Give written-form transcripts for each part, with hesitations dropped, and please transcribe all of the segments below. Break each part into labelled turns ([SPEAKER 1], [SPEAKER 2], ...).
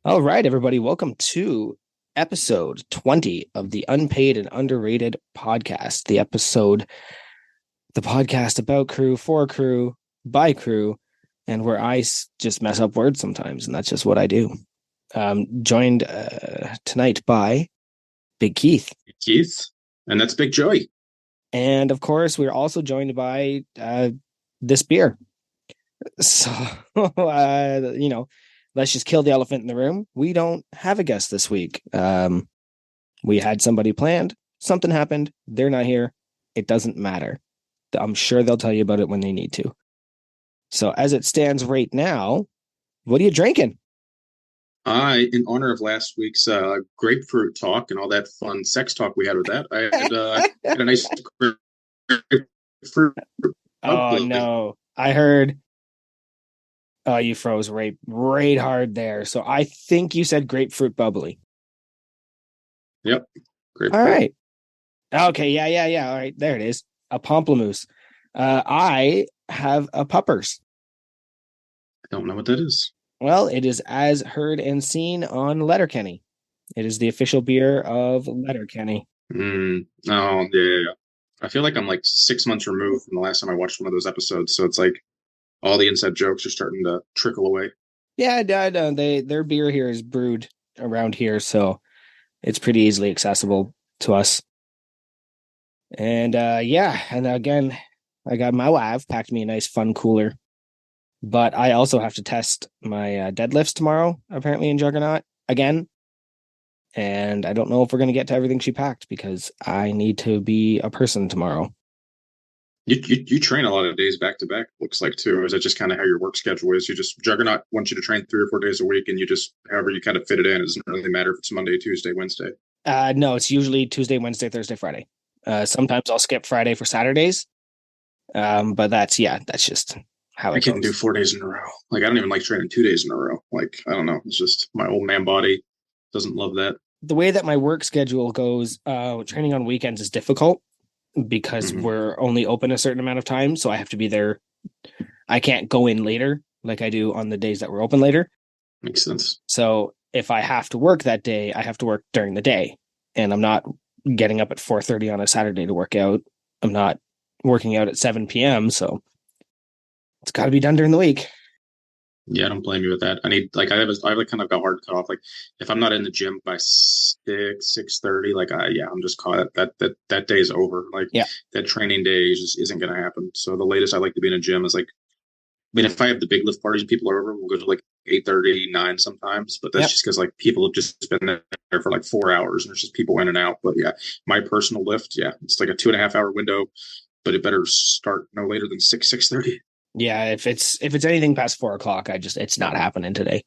[SPEAKER 1] All right, everybody, welcome to episode 20 of the Unpaid and Underrated podcast. The podcast about crew, for crew, by crew, and where just mess up words sometimes, and that's just what I do. Joined tonight by Big Keith.
[SPEAKER 2] Keith, and that's Big Joey.
[SPEAKER 1] And of course, we're also joined by this beer. So, let's just kill the elephant in the room. We don't have a guest this week. We had somebody planned. Something happened. They're not here. It doesn't matter. I'm sure they'll tell you about it when they need to. So as it stands right now, what are you drinking?
[SPEAKER 2] In honor of last week's grapefruit talk and all that fun sex talk we had with that, I had a nice grapefruit.
[SPEAKER 1] Oh, no. I heard... Oh, you froze right hard there. So I think you said grapefruit bubbly.
[SPEAKER 2] Yep.
[SPEAKER 1] Grapefruit. All right. Okay. Yeah. All right. There it is. A pamplemousse. I have a Puppers.
[SPEAKER 2] I don't know what that is.
[SPEAKER 1] Well, it is as heard and seen on Letterkenny. It is the official beer of Letterkenny.
[SPEAKER 2] Oh, yeah. I feel like I'm like 6 months removed from the last time I watched one of those episodes. So it's like all the inside jokes are starting to trickle away.
[SPEAKER 1] Yeah, their beer here is brewed around here, so it's pretty easily accessible to us. And and again, I got my wife packed me a nice fun cooler, but I also have to test my deadlifts tomorrow, apparently in Juggernaut again. And I don't know if we're going to get to everything she packed because I need to be a person tomorrow.
[SPEAKER 2] You train a lot of days back to back, looks like, too. Is that just kind of how your work schedule is? You just Juggernaut wants you to train 3 or 4 days a week, and you just however you kind of fit it in. It doesn't really matter if it's Monday, Tuesday, Wednesday.
[SPEAKER 1] No, it's usually Tuesday, Wednesday, Thursday, Friday. Sometimes I'll skip Friday for Saturdays. But that's just how it goes.
[SPEAKER 2] I can do 4 days in a row. Like, I don't even like training 2 days in a row. Like, I don't know. It's just my old man body doesn't love that.
[SPEAKER 1] The way that my work schedule goes, training on weekends is difficult because we're only open a certain amount of time. So I have to be there. I can't go in later like I do on the days that we're open later.
[SPEAKER 2] Makes sense.
[SPEAKER 1] So if I have to work that day, I have to work during the day. And I'm not getting up at 4:30 on a Saturday to work out. I'm not working out at 7 p.m. So it's got to be done during the week.
[SPEAKER 2] Yeah, I don't blame you with that. I need I have kind of a hard cutoff. Like if I'm not in the gym by 6:30, I'm just caught. That day is over. Like that training day just isn't going to happen. So the latest I like to be in a gym is if I have the big lift parties and people are over, we'll go to like 8:30, 9 sometimes. But that's just because like people have just been there for like 4 hours and there's just people in and out. But yeah, my personal lift, it's like a 2.5 hour window, but it better start no later than 6:30.
[SPEAKER 1] Yeah, if it's anything past 4 o'clock, it's not happening today.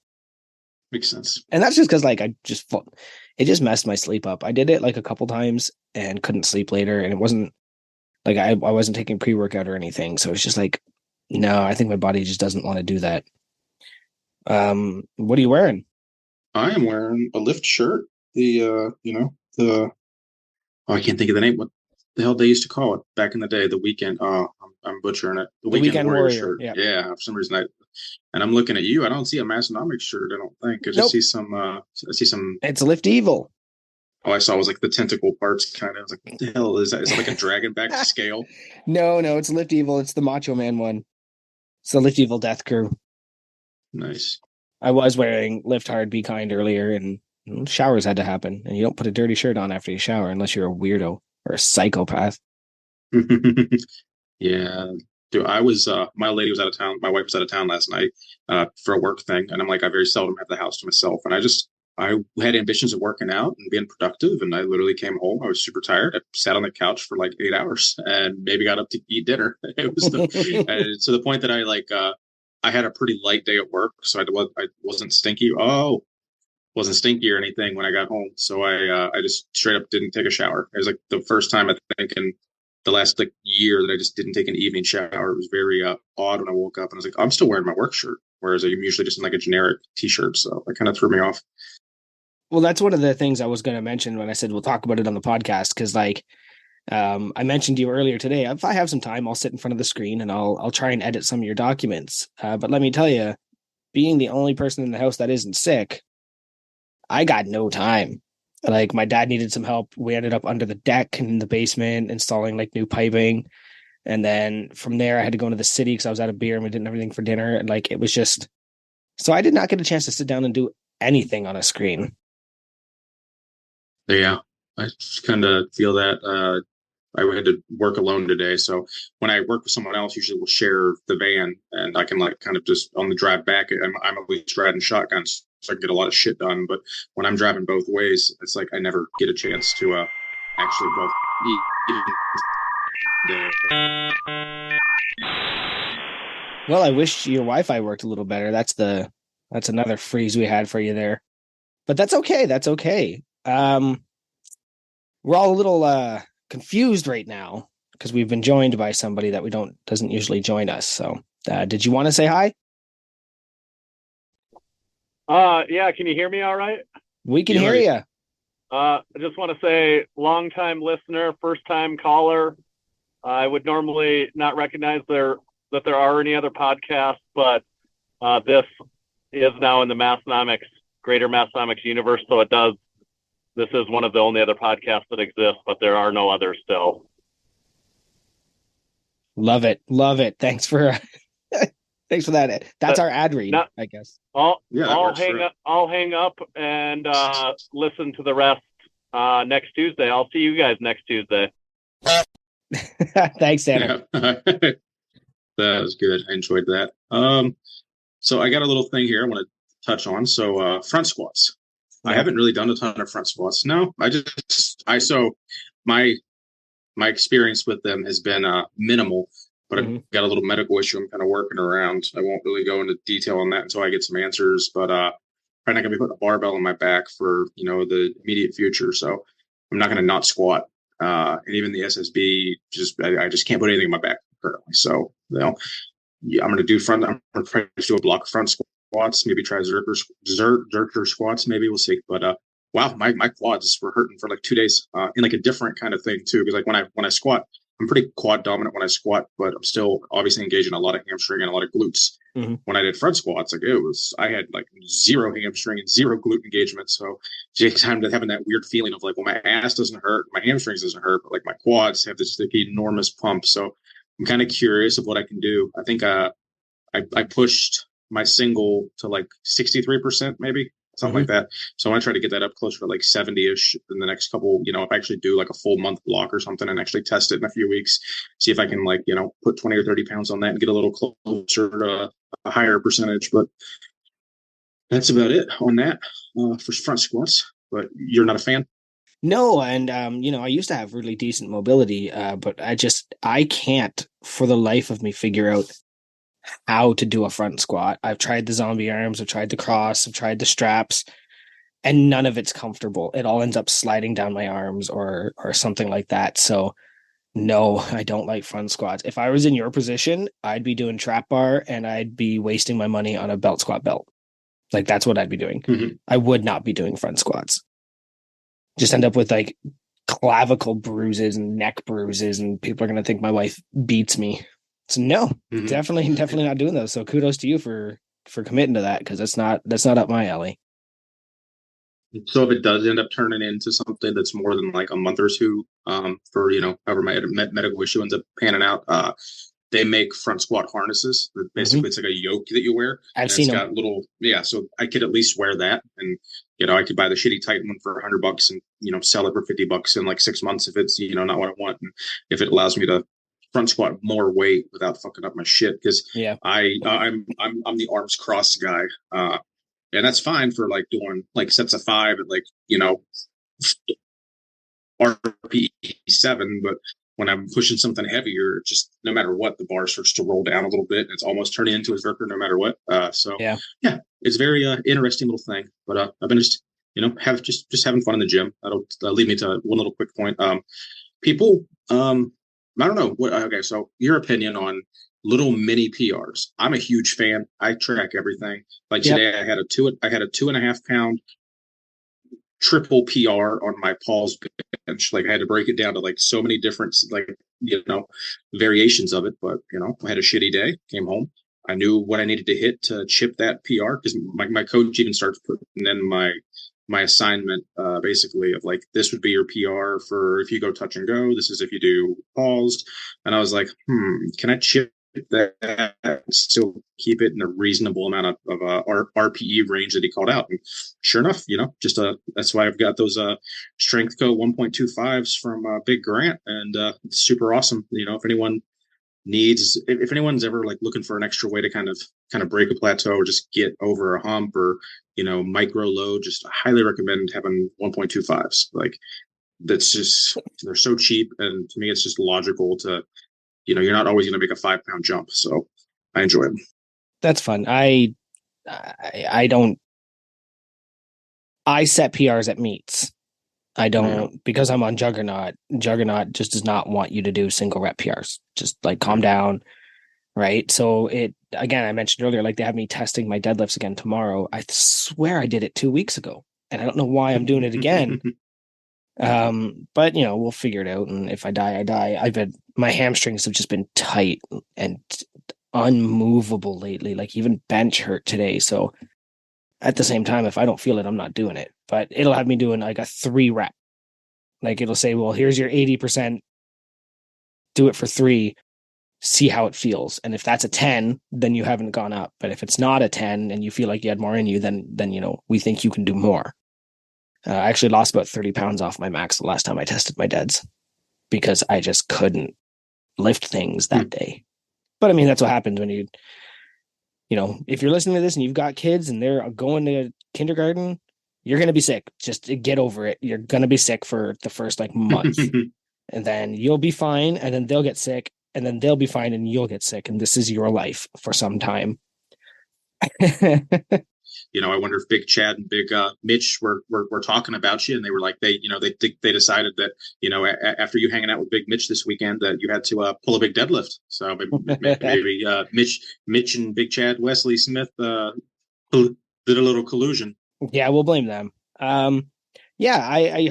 [SPEAKER 2] Makes sense.
[SPEAKER 1] And that's just because it just messed my sleep up. I did it like a couple times and couldn't sleep later, and it wasn't like I wasn't taking pre-workout or anything. So it's just like, no, I think my body just doesn't want to do that. What are you wearing?
[SPEAKER 2] I am wearing a lift shirt. I can't think of the name. What the hell they used to call it back in the day? The weekend. I'm butchering it. The weekend warrior shirt. Yeah. For some reason, and I'm looking at you. I don't see a Massonomics shirt. I don't think. I just see some. I see some.
[SPEAKER 1] It's Lift Evil.
[SPEAKER 2] All I saw was like the tentacle parts, kind of. I was like, what the hell is that? Is it like a dragon back scale?
[SPEAKER 1] No, it's Lift Evil. It's the Macho Man one. It's the Lift Evil Death Crew.
[SPEAKER 2] Nice.
[SPEAKER 1] I was wearing Lift Hard, Be Kind earlier, and showers had to happen. And you don't put a dirty shirt on after you shower unless you're a weirdo or a psychopath.
[SPEAKER 2] Yeah. Dude, I was my lady was out of town. My wife was out of town last night for a work thing, and I'm like, I very seldom have the house to myself. And I had ambitions of working out and being productive, and I literally came home. I was super tired. I sat on the couch for like 8 hours and maybe got up to eat dinner. It was to the point that I had a pretty light day at work, so I wasn't stinky. Wasn't stinky or anything when I got home. So I just straight up didn't take a shower. It was like the first time I think in the last like year that I just didn't take an evening shower. It was very odd when I woke up and I was like, I'm still wearing my work shirt, whereas I'm usually just in like a generic t-shirt. So that kind of threw me off.
[SPEAKER 1] Well, that's one of the things I was going to mention when I said we'll talk about it on the podcast, because I mentioned to you earlier today, if I have some time, I'll sit in front of the screen and I'll try and edit some of your documents. But let me tell you, being the only person in the house that isn't sick, I got no time. Like my dad needed some help. We ended up under the deck in the basement installing like new piping. And then from there, I had to go into the city because I was out of beer and we didn't have anything for dinner. And like it was just, so I did not get a chance to sit down and do anything on a screen.
[SPEAKER 2] Yeah, I kind of feel that. I had to work alone today, so when I work with someone else, usually we'll share the van, and I can like kind of just on the drive back. I'm always riding shotguns, so I can get a lot of shit done. But when I'm driving both ways, it's like I never get a chance to actually both.
[SPEAKER 1] Well, I wish your Wi-Fi worked a little better. That's another freeze we had for you there. But that's okay. That's okay. We're all a little confused right now because we've been joined by somebody that doesn't usually join us. So, did you want to say hi?
[SPEAKER 3] Yeah, can you hear me all right?
[SPEAKER 1] We can hear you.
[SPEAKER 3] I just want to say, long-time listener, first-time caller. I would normally not recognize that there are any other podcasts, but this is now in the greater Massonomics universe, so this is one of the only other podcasts that exist, but there are no others still.
[SPEAKER 1] Love it. Love it. Thanks for thanks for that. That's our ad read, I guess.
[SPEAKER 3] I'll hang up and listen to the rest next Tuesday. I'll see you guys next Tuesday.
[SPEAKER 1] Thanks, Tanner.
[SPEAKER 2] Yeah. That was good. I enjoyed that. So I got a little thing here I want to touch on. So front squats. I haven't really done a ton of front squats. No, so my experience with them has been minimal, but I've got a little medical issue I'm kind of working around. I won't really go into detail on that until I get some answers, but probably not going to be putting a barbell on my back for, the immediate future. So I'm not going to not squat. And even the SSB, I just can't put anything in my back currently. So, I'm going to do I'm going to try to do a block of front squats, maybe try Zercher squats, maybe we'll see. But wow, my quads were hurting for like 2 days in like a different kind of thing too. Because like when I squat, I'm pretty quad dominant when I squat, but I'm still obviously engaging a lot of hamstring and a lot of glutes. Mm-hmm. When I did front squats, like I had like zero hamstring and zero glute engagement. So I'm having that weird feeling of like, well, my ass doesn't hurt, my hamstrings doesn't hurt, but like my quads have this like enormous pump. So I'm kind of curious of what I can do. I think I pushed my single to like 63%, maybe something like that. So I want to try to get that up closer to like 70-ish in the next couple, if I actually do like a full month block or something and actually test it in a few weeks, see if I can like, put 20 or 30 pounds on that and get a little closer to a higher percentage. But that's about it on that for front squats. But you're not a fan?
[SPEAKER 1] No, and I used to have really decent mobility, but I can't for the life of me figure out how to do a front squat. I've tried the zombie arms, I've tried the cross, I've tried the straps, and none of it's comfortable. It all ends up sliding down my arms or something like that. So no, I don't like front squats. If I was in your position, I'd be doing trap bar and I'd be wasting my money on a belt squat belt. Like that's what I'd be doing. Mm-hmm. I would not be doing front squats. Just end up with like clavicle bruises and neck bruises, and people are going to think my wife beats me. So no, definitely not doing those. So kudos to you for committing to that, because that's not up my alley.
[SPEAKER 2] So if it does end up turning into something that's more than like a month or two, for however my medical issue ends up panning out, they make front squat harnesses. Basically, it's like a yoke that you wear.
[SPEAKER 1] I've seen
[SPEAKER 2] them. So I could at least wear that, and I could buy the shitty Titan one for $100 and sell it for $50 in like 6 months if it's not what I want, and if it allows me to front squat more weight without fucking up my shit, because I'm the arms crossed guy, and that's fine for like doing like sets of 5 at like RPE 7, but when I'm pushing something heavier, just no matter what, the bar starts to roll down a little bit, and it's almost turning into a Zercher no matter what. Yeah, it's very interesting little thing. But I've been just having fun in the gym. That'll lead me to one little quick point. People, I don't know what. Okay, so your opinion on little mini PRs. I'm a huge fan. I track everything. Like today, I had a 2.5 pound triple PR on my Paul's bench. Like I had to break it down to like so many different variations of it. But I had a shitty day. Came home. I knew what I needed to hit to chip that PR, because my coach even starts putting in my my assignment, basically of like, this would be your PR for if you go touch and go. This is if you do paused. And I was like, can I chip that, still keep it in a reasonable amount of RPE range that he called out? And sure enough, just that's why I've got those Strength Co 1.25s from Big Grant, and it's super awesome. If anyone needs, if anyone's ever like looking for an extra way to kind of break a plateau or just get over a hump, or micro load, just highly recommend having 1.25s. Like, that's just, they're so cheap, and to me it's just logical to, you're not always going to make a 5-pound jump, so I enjoy them.
[SPEAKER 1] That's fun. I don't. I set PRs at meets. I don't, because I'm on Juggernaut. Juggernaut just does not want you to do single rep PRs. Just like calm down, right? So again, I mentioned earlier, like they have me testing my deadlifts again tomorrow. I swear I did it 2 weeks ago, and I don't know why I'm doing it again. But we'll figure it out. And if I die, I die. My hamstrings have just been tight and unmovable lately. Like even bench hurt today. So at the same time, if I don't feel it, I'm not doing it. But it'll have me doing like a 3 rep. Like it'll say, well, here's your 80%. Do it for 3. See how it feels. And if that's a 10, then you haven't gone up. But if it's not a 10 and you feel like you had more in you, then we think you can do more. I actually lost about 30 pounds off my max the last time I tested my deads, because I just couldn't lift things that day. But I mean, that's what happens when if you're listening to this and you've got kids and they're going to kindergarten, you're going to be sick. Just get over it. You're going to be sick for the first month, and then you'll be fine. And then they'll get sick, and then they'll be fine, and you'll get sick. And this is your life for some time.
[SPEAKER 2] I wonder if Big Chad and Big Mitch were talking about you, and they were like, they decided that, after you hanging out with Big Mitch this weekend, that you had to pull a big deadlift. So maybe Mitch and Big Chad Wesley Smith did a little collusion.
[SPEAKER 1] Yeah, we'll blame them. I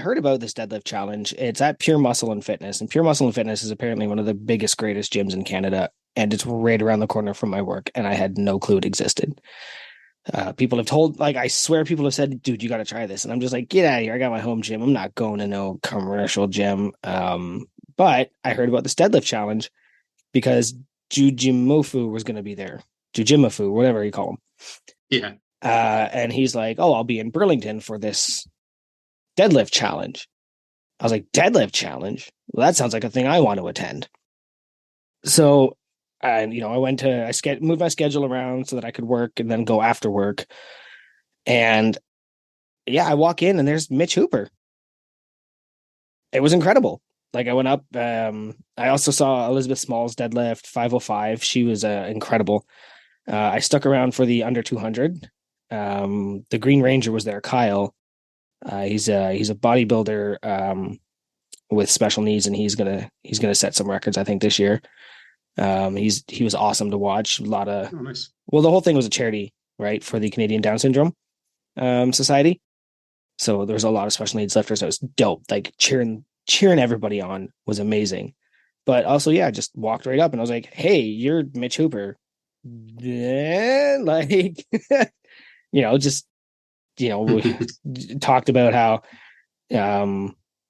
[SPEAKER 1] heard about this deadlift challenge. It's at Pure Muscle and Fitness, and Pure Muscle and Fitness is apparently one of the biggest, greatest gyms in Canada, and it's right around the corner from my work, and I had no clue it existed. People have told, I swear people have said, dude, you got to try this. And I'm just like, get out of here. I got my home gym. I'm not going to no commercial gym. But I heard about this deadlift challenge because Jujimofu was going to be there. Jujimafu, whatever you call him.
[SPEAKER 2] Yeah.
[SPEAKER 1] And he's like, oh, I'll be in Burlington for this deadlift challenge. I was like, deadlift challenge? Well, that sounds like a thing I want to attend. So, and I moved my schedule around so that I could work and then go after work. And I walk in and there's Mitch Hooper. It was incredible. Like I went up. I also saw Elizabeth Small's deadlift 505. She was incredible. I stuck around for the under 200. The Green Ranger was there, Kyle. He's a bodybuilder with special needs, and he's gonna set some records, I think, this year. He was awesome to watch. A lot of
[SPEAKER 2] nice.
[SPEAKER 1] Well, the whole thing was a charity, right, for the Canadian Down Syndrome Society. So there was a lot of special needs lifters. It was dope. Like cheering everybody on was amazing. But also, just walked right up and I was like, "Hey, you're Mitch Hooper." Then, we talked about how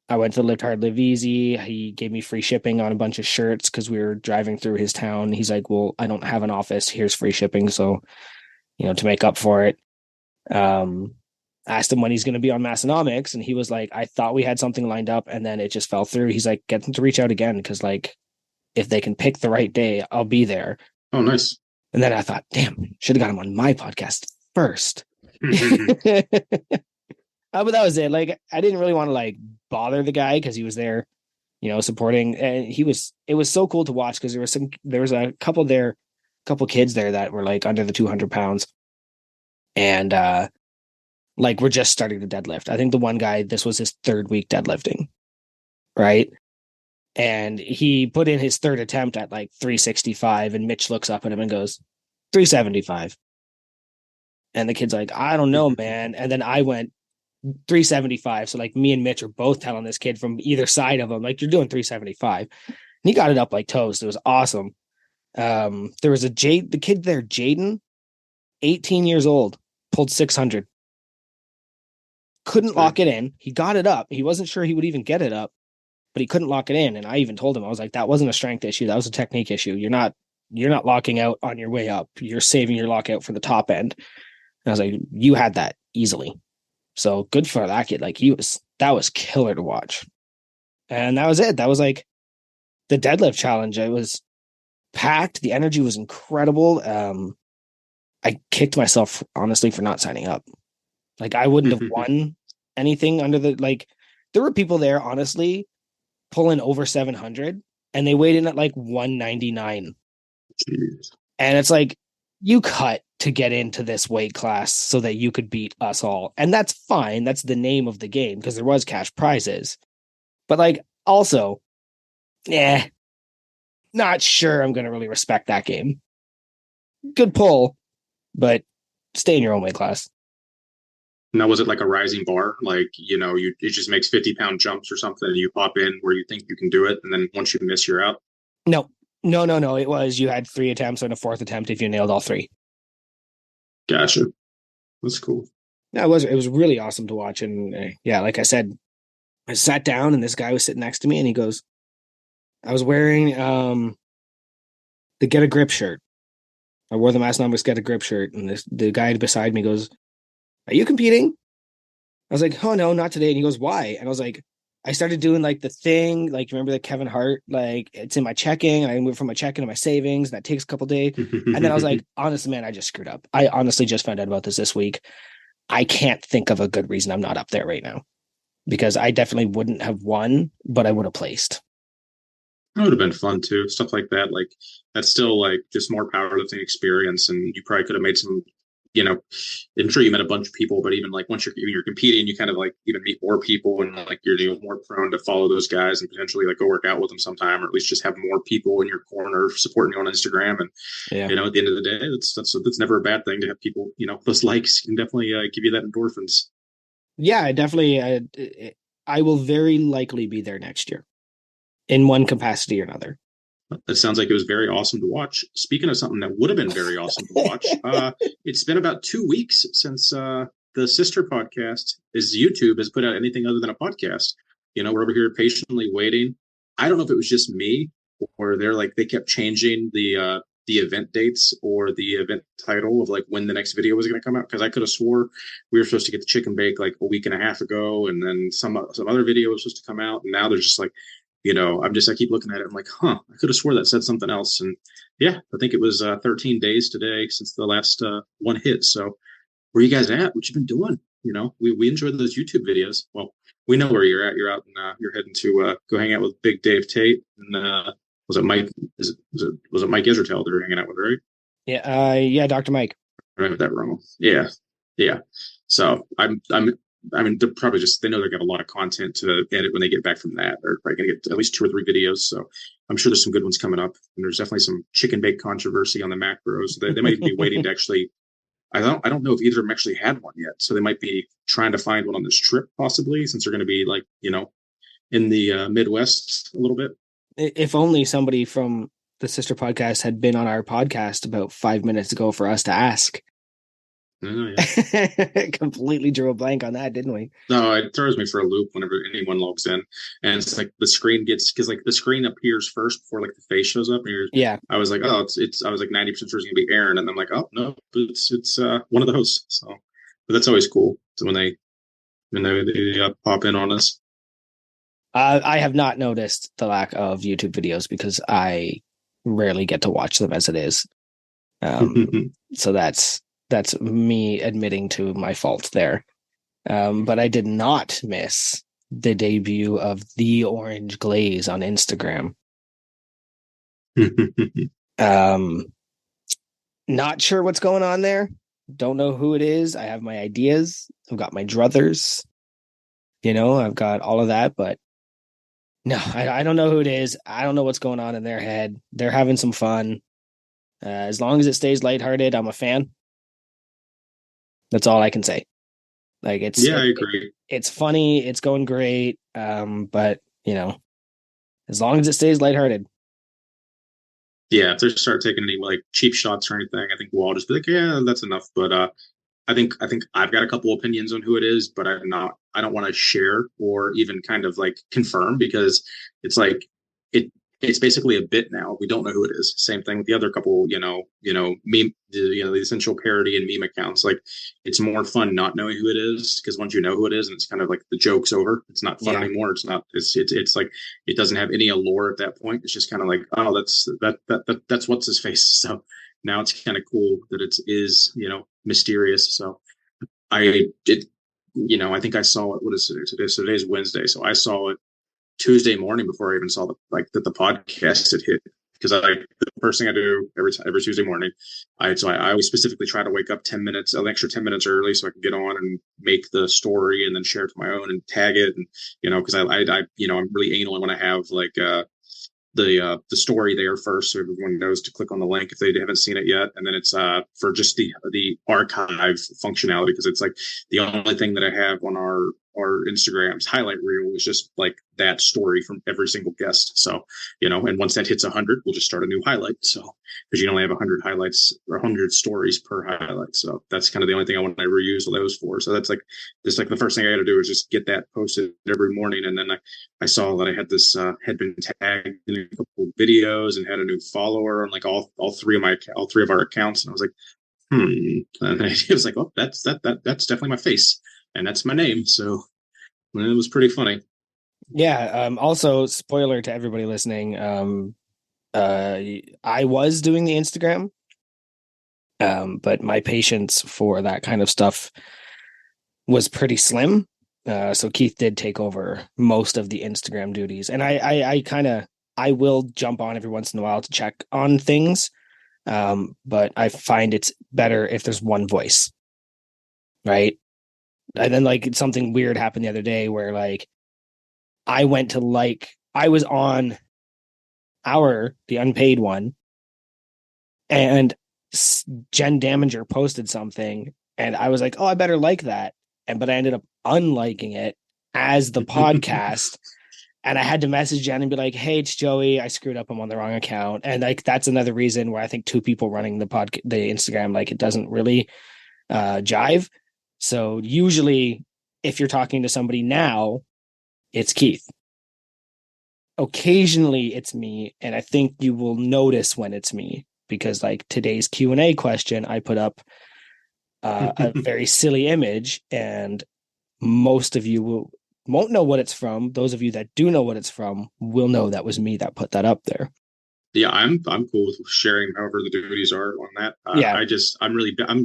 [SPEAKER 1] I went to Lift Hard, Live Easy. He gave me free shipping on a bunch of shirts because we were driving through his town. He's like, well, I don't have an office. Here's free shipping. So, to make up for it, asked him when he's going to be on Massonomics. And he was like, I thought we had something lined up and then it just fell through. He's like, get them to reach out again. Because if they can pick the right day, I'll be there.
[SPEAKER 2] Oh, nice.
[SPEAKER 1] And then I thought, damn, should have got him on my podcast first. But that was it. I didn't really want to bother the guy because he was there, supporting, and it was so cool to watch because there was a couple kids there that were under the 200 pounds, and we're just starting to deadlift. I think the one guy, this was his 3rd week deadlifting, right? And he put in his 3rd attempt at 365, and Mitch looks up at him and goes 375. And the kid's like, I don't know, man. And then I went 375. So me and Mitch are both telling this kid from either side of him, you're doing 375. And he got it up like toast. It was awesome. There was the kid there, Jaden, 18 years old, pulled 600. couldn't lock it in. He got it up. He wasn't sure he would even get it up, but he couldn't lock it in. And I even told him, I was like, that wasn't a strength issue. That was a technique issue. You're not locking out on your way up. You're saving your lockout for the top end. And I was like, you had that easily. So good for that kid. Like that was killer to watch. And that was it. That was like the deadlift challenge. It was packed. The energy was incredible. I kicked myself, honestly, for not signing up. Like, I wouldn't have won anything under there were people there, honestly, pulling over 700, and they weighed in at like 199.
[SPEAKER 2] Jeez.
[SPEAKER 1] And it's like, you cut to get into this weight class so that you could beat us all. And that's fine. That's the name of the game, because there was cash prizes. But like, also, not sure I'm going to really respect that game. Good pull, but stay in your own weight class.
[SPEAKER 2] Now, was it like a rising bar? Like, it just makes 50-pound jumps or something, and you pop in where you think you can do it, and then once you miss, you're out?
[SPEAKER 1] No. It was, you had 3 attempts and a 4th attempt if you nailed all 3.
[SPEAKER 2] Gotcha. That's cool.
[SPEAKER 1] Yeah, it was really awesome to watch. And like I said, I sat down and this guy was sitting next to me, and he goes, I was wearing the Get a Grip shirt. I wore the Mass Numbers Get a Grip shirt, and the guy beside me goes, are you competing? I was like, oh no, not today. And he goes, why? And I was like, I started doing like the thing, like, remember the Kevin Hart, like, it's in my checking, and I moved from my checking to my savings. That takes a couple days. And then I was like, honestly, man, I just screwed up. I honestly just found out about this week. I can't think of a good reason I'm not up there right now, because I definitely wouldn't have won, but I would have placed.
[SPEAKER 2] That would have been fun too. Stuff like that. Like, that's still like just more powerlifting experience. And you probably could have made some, I'm sure you met a bunch of people, but even like once you're competing, you kind of like even meet more people, and like you're more prone to follow those guys and potentially like go work out with them sometime, or at least just have more people in your corner supporting you on Instagram. And at the end of the day, that's never a bad thing to have people. Those likes can definitely give you that endorphins.
[SPEAKER 1] Yeah, I will very likely be there next year in one capacity or another.
[SPEAKER 2] It sounds like it was very awesome to watch. Speaking of something that would have been very awesome to watch, it's been about 2 weeks since the sister podcast YouTube has put out anything other than a podcast. We're over here patiently waiting. I don't know if it was just me, or they kept changing the event dates or the event title of like when the next video was going to come out, because I could have swore we were supposed to get the chicken bake like a week and a half ago, and then some other video was supposed to come out, and now there's just like, I keep looking at it. I'm like, I could have swore that said something else. And yeah, I think it was 13 days today since the last one hit. So where you guys at? What you been doing? We enjoyed those YouTube videos. Well, we know where you're at. You're out and you're heading to go hang out with Big Dave Tate. And was it Mike? Was it Mike Israel that you're hanging out with, right?
[SPEAKER 1] Yeah, Dr. Mike.
[SPEAKER 2] I remember that wrong. Yeah. So they're probably they know they've got a lot of content to edit when they get back from that. They're probably going to get at least 2 or 3 videos. So I'm sure there's some good ones coming up. And there's definitely some chicken bake controversy on the macros. They might be waiting to actually, I don't know if either of them actually had one yet. So they might be trying to find one on this trip, possibly, since they're going to be like, in the Midwest a little bit.
[SPEAKER 1] If only somebody from the sister podcast had been on our podcast about 5 minutes ago for us to ask.
[SPEAKER 2] Oh, yeah.
[SPEAKER 1] Completely drew a blank on that, didn't we?
[SPEAKER 2] No, it throws me for a loop whenever anyone logs in, and it's like the screen because like the screen appears first before like the face shows up. And I was like, oh, it's. I was like 90% sure it's gonna be Aaron, and I'm like, oh no, it's one of the hosts. So, but that's always cool. So when they pop in on us.
[SPEAKER 1] I have not noticed the lack of YouTube videos because I rarely get to watch them as it is. So that's me admitting to my fault there. But I did not miss the debut of The Orange Glaze on Instagram. Not sure what's going on there. Don't know who it is. I have my ideas. I've got my druthers. I've got all of that, but no, I don't know who it is. I don't know what's going on in their head. They're having some fun. As long as it stays lighthearted, I'm a fan. That's all I can say. Like I agree. It's funny. It's going great. But as long as it stays lighthearted.
[SPEAKER 2] Yeah, if they start taking any like cheap shots or anything, I think we'll all just be like, yeah, that's enough. But I think I've got a couple opinions on who it is, but I don't want to share or even kind of like confirm, because it's like it it's basically a bit now. We don't know who it is. Same thing with the other couple, meme, the essential parody and meme accounts. Like, it's more fun not knowing who it is, because once you know who it is, and it's kind of like the joke's over. It's not fun anymore. It's not. It's like it doesn't have any allure at that point. It's just kind of like, oh, that's what's his face. So now it's kind of cool that it is, mysterious. So I did, I think I saw it. What is it today? So today's Wednesday. So I saw it Tuesday morning before I even saw that the podcast had hit. Because the first thing I do every Tuesday morning, I always specifically try to wake up 10 minutes, an extra 10 minutes early, so I can get on and make the story and then share it to my own and tag it. And, because I'm really anal. I want to have like, the story there first, so everyone knows to click on the link if they haven't seen it yet. And then it's for just the archive functionality, because it's like the only thing that I have on our Instagram's highlight reel is just like that story from every single guest. So, and once that hits 100, we'll just start a new highlight. So, because you only have 100 highlights or 100 stories per highlight. So that's kind of the only thing I want to reuse those for. So that's like the first thing I got to do is just get that posted every morning. And then I saw that I had this had been tagged in a couple of videos and had a new follower on like all three of our accounts. And I was like, and then it was like, oh, that's definitely my face and that's my name. So it was pretty funny.
[SPEAKER 1] Yeah. Also, spoiler to everybody listening. I was doing the Instagram, but my patience for that kind of stuff was pretty slim. So Keith did take over most of the Instagram duties, and I will jump on every once in a while to check on things. But I find it's better if there's one voice, right? And then like something weird happened the other day where like I was on the unpaid one, and Jen Daminger posted something, and I was like, oh, I better like that. But I ended up unliking it as the podcast. And I had to message Jen and be like, hey, it's Joey. I screwed up. I'm on the wrong account. And like, that's another reason where I think two people running the Instagram, like it doesn't really jive. So usually if you're talking to somebody now, it's Keith. Occasionally it's me. And I think you will notice when it's me, because like today's Q&A question, I put up a very silly image, and most of you won't know what it's from. Those of you that do know what it's from will know that was me that put that up there.
[SPEAKER 2] Yeah, I'm cool with sharing however the duties are on that. I'm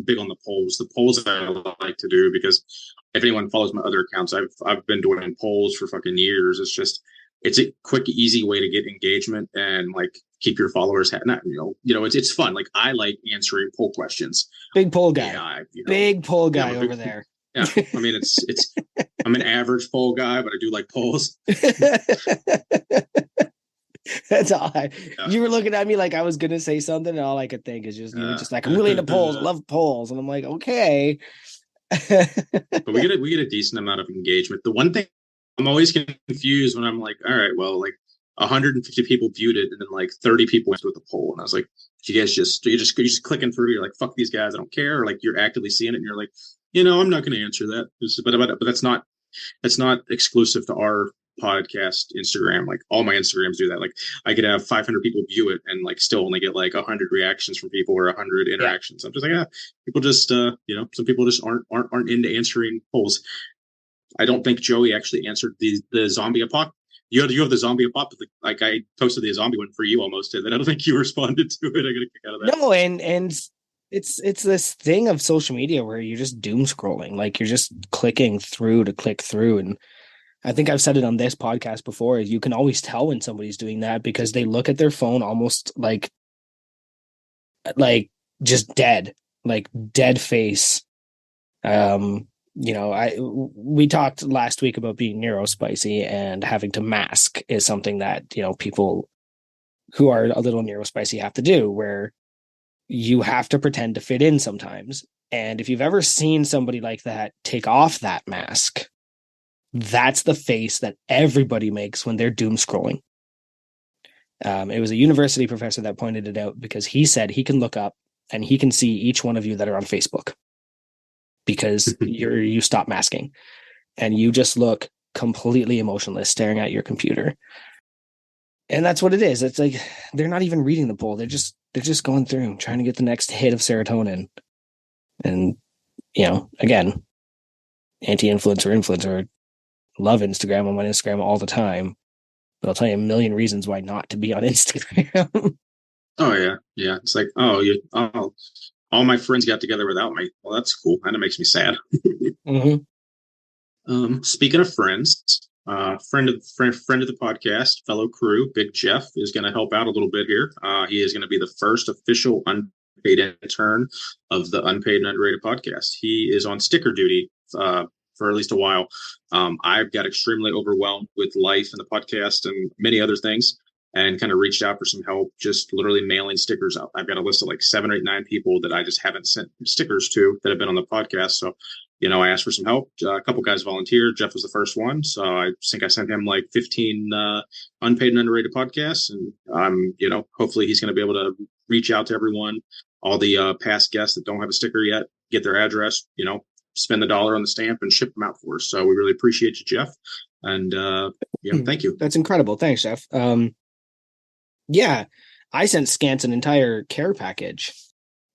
[SPEAKER 2] big on the polls. The polls that I like to do, because if anyone follows my other accounts, I've been doing polls for fucking years. It's a quick, easy way to get engagement and like keep your followers it's fun. Like, I like answering poll questions.
[SPEAKER 1] Big poll guy. Big poll guy over there.
[SPEAKER 2] Yeah, I mean, it's I'm an average poll guy, but I do like polls.
[SPEAKER 1] That's all. You were looking at me like I was gonna say something, and all I could think is you were just like, I'm really into polls. I love polls, and I'm like, okay.
[SPEAKER 2] But we get a decent amount of engagement. The one thing I'm always confused when I'm like, all right, well, like 150 people viewed it, and then like 30 people went with the poll, and I was like, you guys you're just clicking through. You're like, fuck these guys, I don't care. Or like you're actively seeing it, and you're like, I'm not going to answer that. But that's not exclusive to our podcast Instagram. Like, all my Instagrams do that. Like, I could have 500 people view it and like still only get like 100 reactions from people or 100 interactions. Yeah. I'm just like, people just some people just aren't into answering polls. I don't think Joey actually answered the zombie apocalypse. You have the zombie apocalypse. Like, I posted the zombie one for you almost, and I don't think you responded to it. I got a kick out of that.
[SPEAKER 1] No, and it's this thing of social media where you're just doom scrolling. Like, you're just clicking through to click through. And I think I've said it on this podcast before, you can always tell when somebody's doing that because they look at their phone almost like just dead face. We talked last week about being neurospicy, and having to mask is something that, people who are a little neurospicy have to do, where you have to pretend to fit in sometimes. And if you've ever seen somebody like that take off that mask, that's the face that everybody makes when they're doom scrolling. It was a university professor that pointed it out, because he said he can look up and he can see each one of you that are on Facebook. because you stop masking and you just look completely emotionless staring at your computer. And that's what it is. It's like they're not even reading the poll. They're just going through trying to get the next hit of serotonin. And again, influencer love Instagram. I'm on Instagram all the time. But I'll tell you a million reasons why not to be on Instagram.
[SPEAKER 2] Oh yeah. Yeah. It's like, all my friends got together without me. Well, that's cool. Kind of makes me sad.
[SPEAKER 1] Mm-hmm.
[SPEAKER 2] Speaking of friends, friend of the podcast, fellow crew, Big Jeff is going to help out a little bit here. He is going to be the first official unpaid intern of the Unpaid and Underrated podcast. He is on sticker duty for at least a while. I've got extremely overwhelmed with life and the podcast and many other things, and kind of reached out for some help, just literally mailing stickers out. I've got a list of like 7 or 8, 9 people that I just haven't sent stickers to that have been on the podcast. So, I asked for some help. A couple guys volunteered. Jeff was the first one. So I think I sent him like 15 unpaid and underrated podcasts. And, hopefully he's going to be able to reach out to everyone, all the past guests that don't have a sticker yet, get their address, spend the $1 on the stamp and ship them out for us. So we really appreciate you, Jeff. And, thank you.
[SPEAKER 1] That's incredible. Thanks, Jeff. Yeah, I sent Scance an entire care package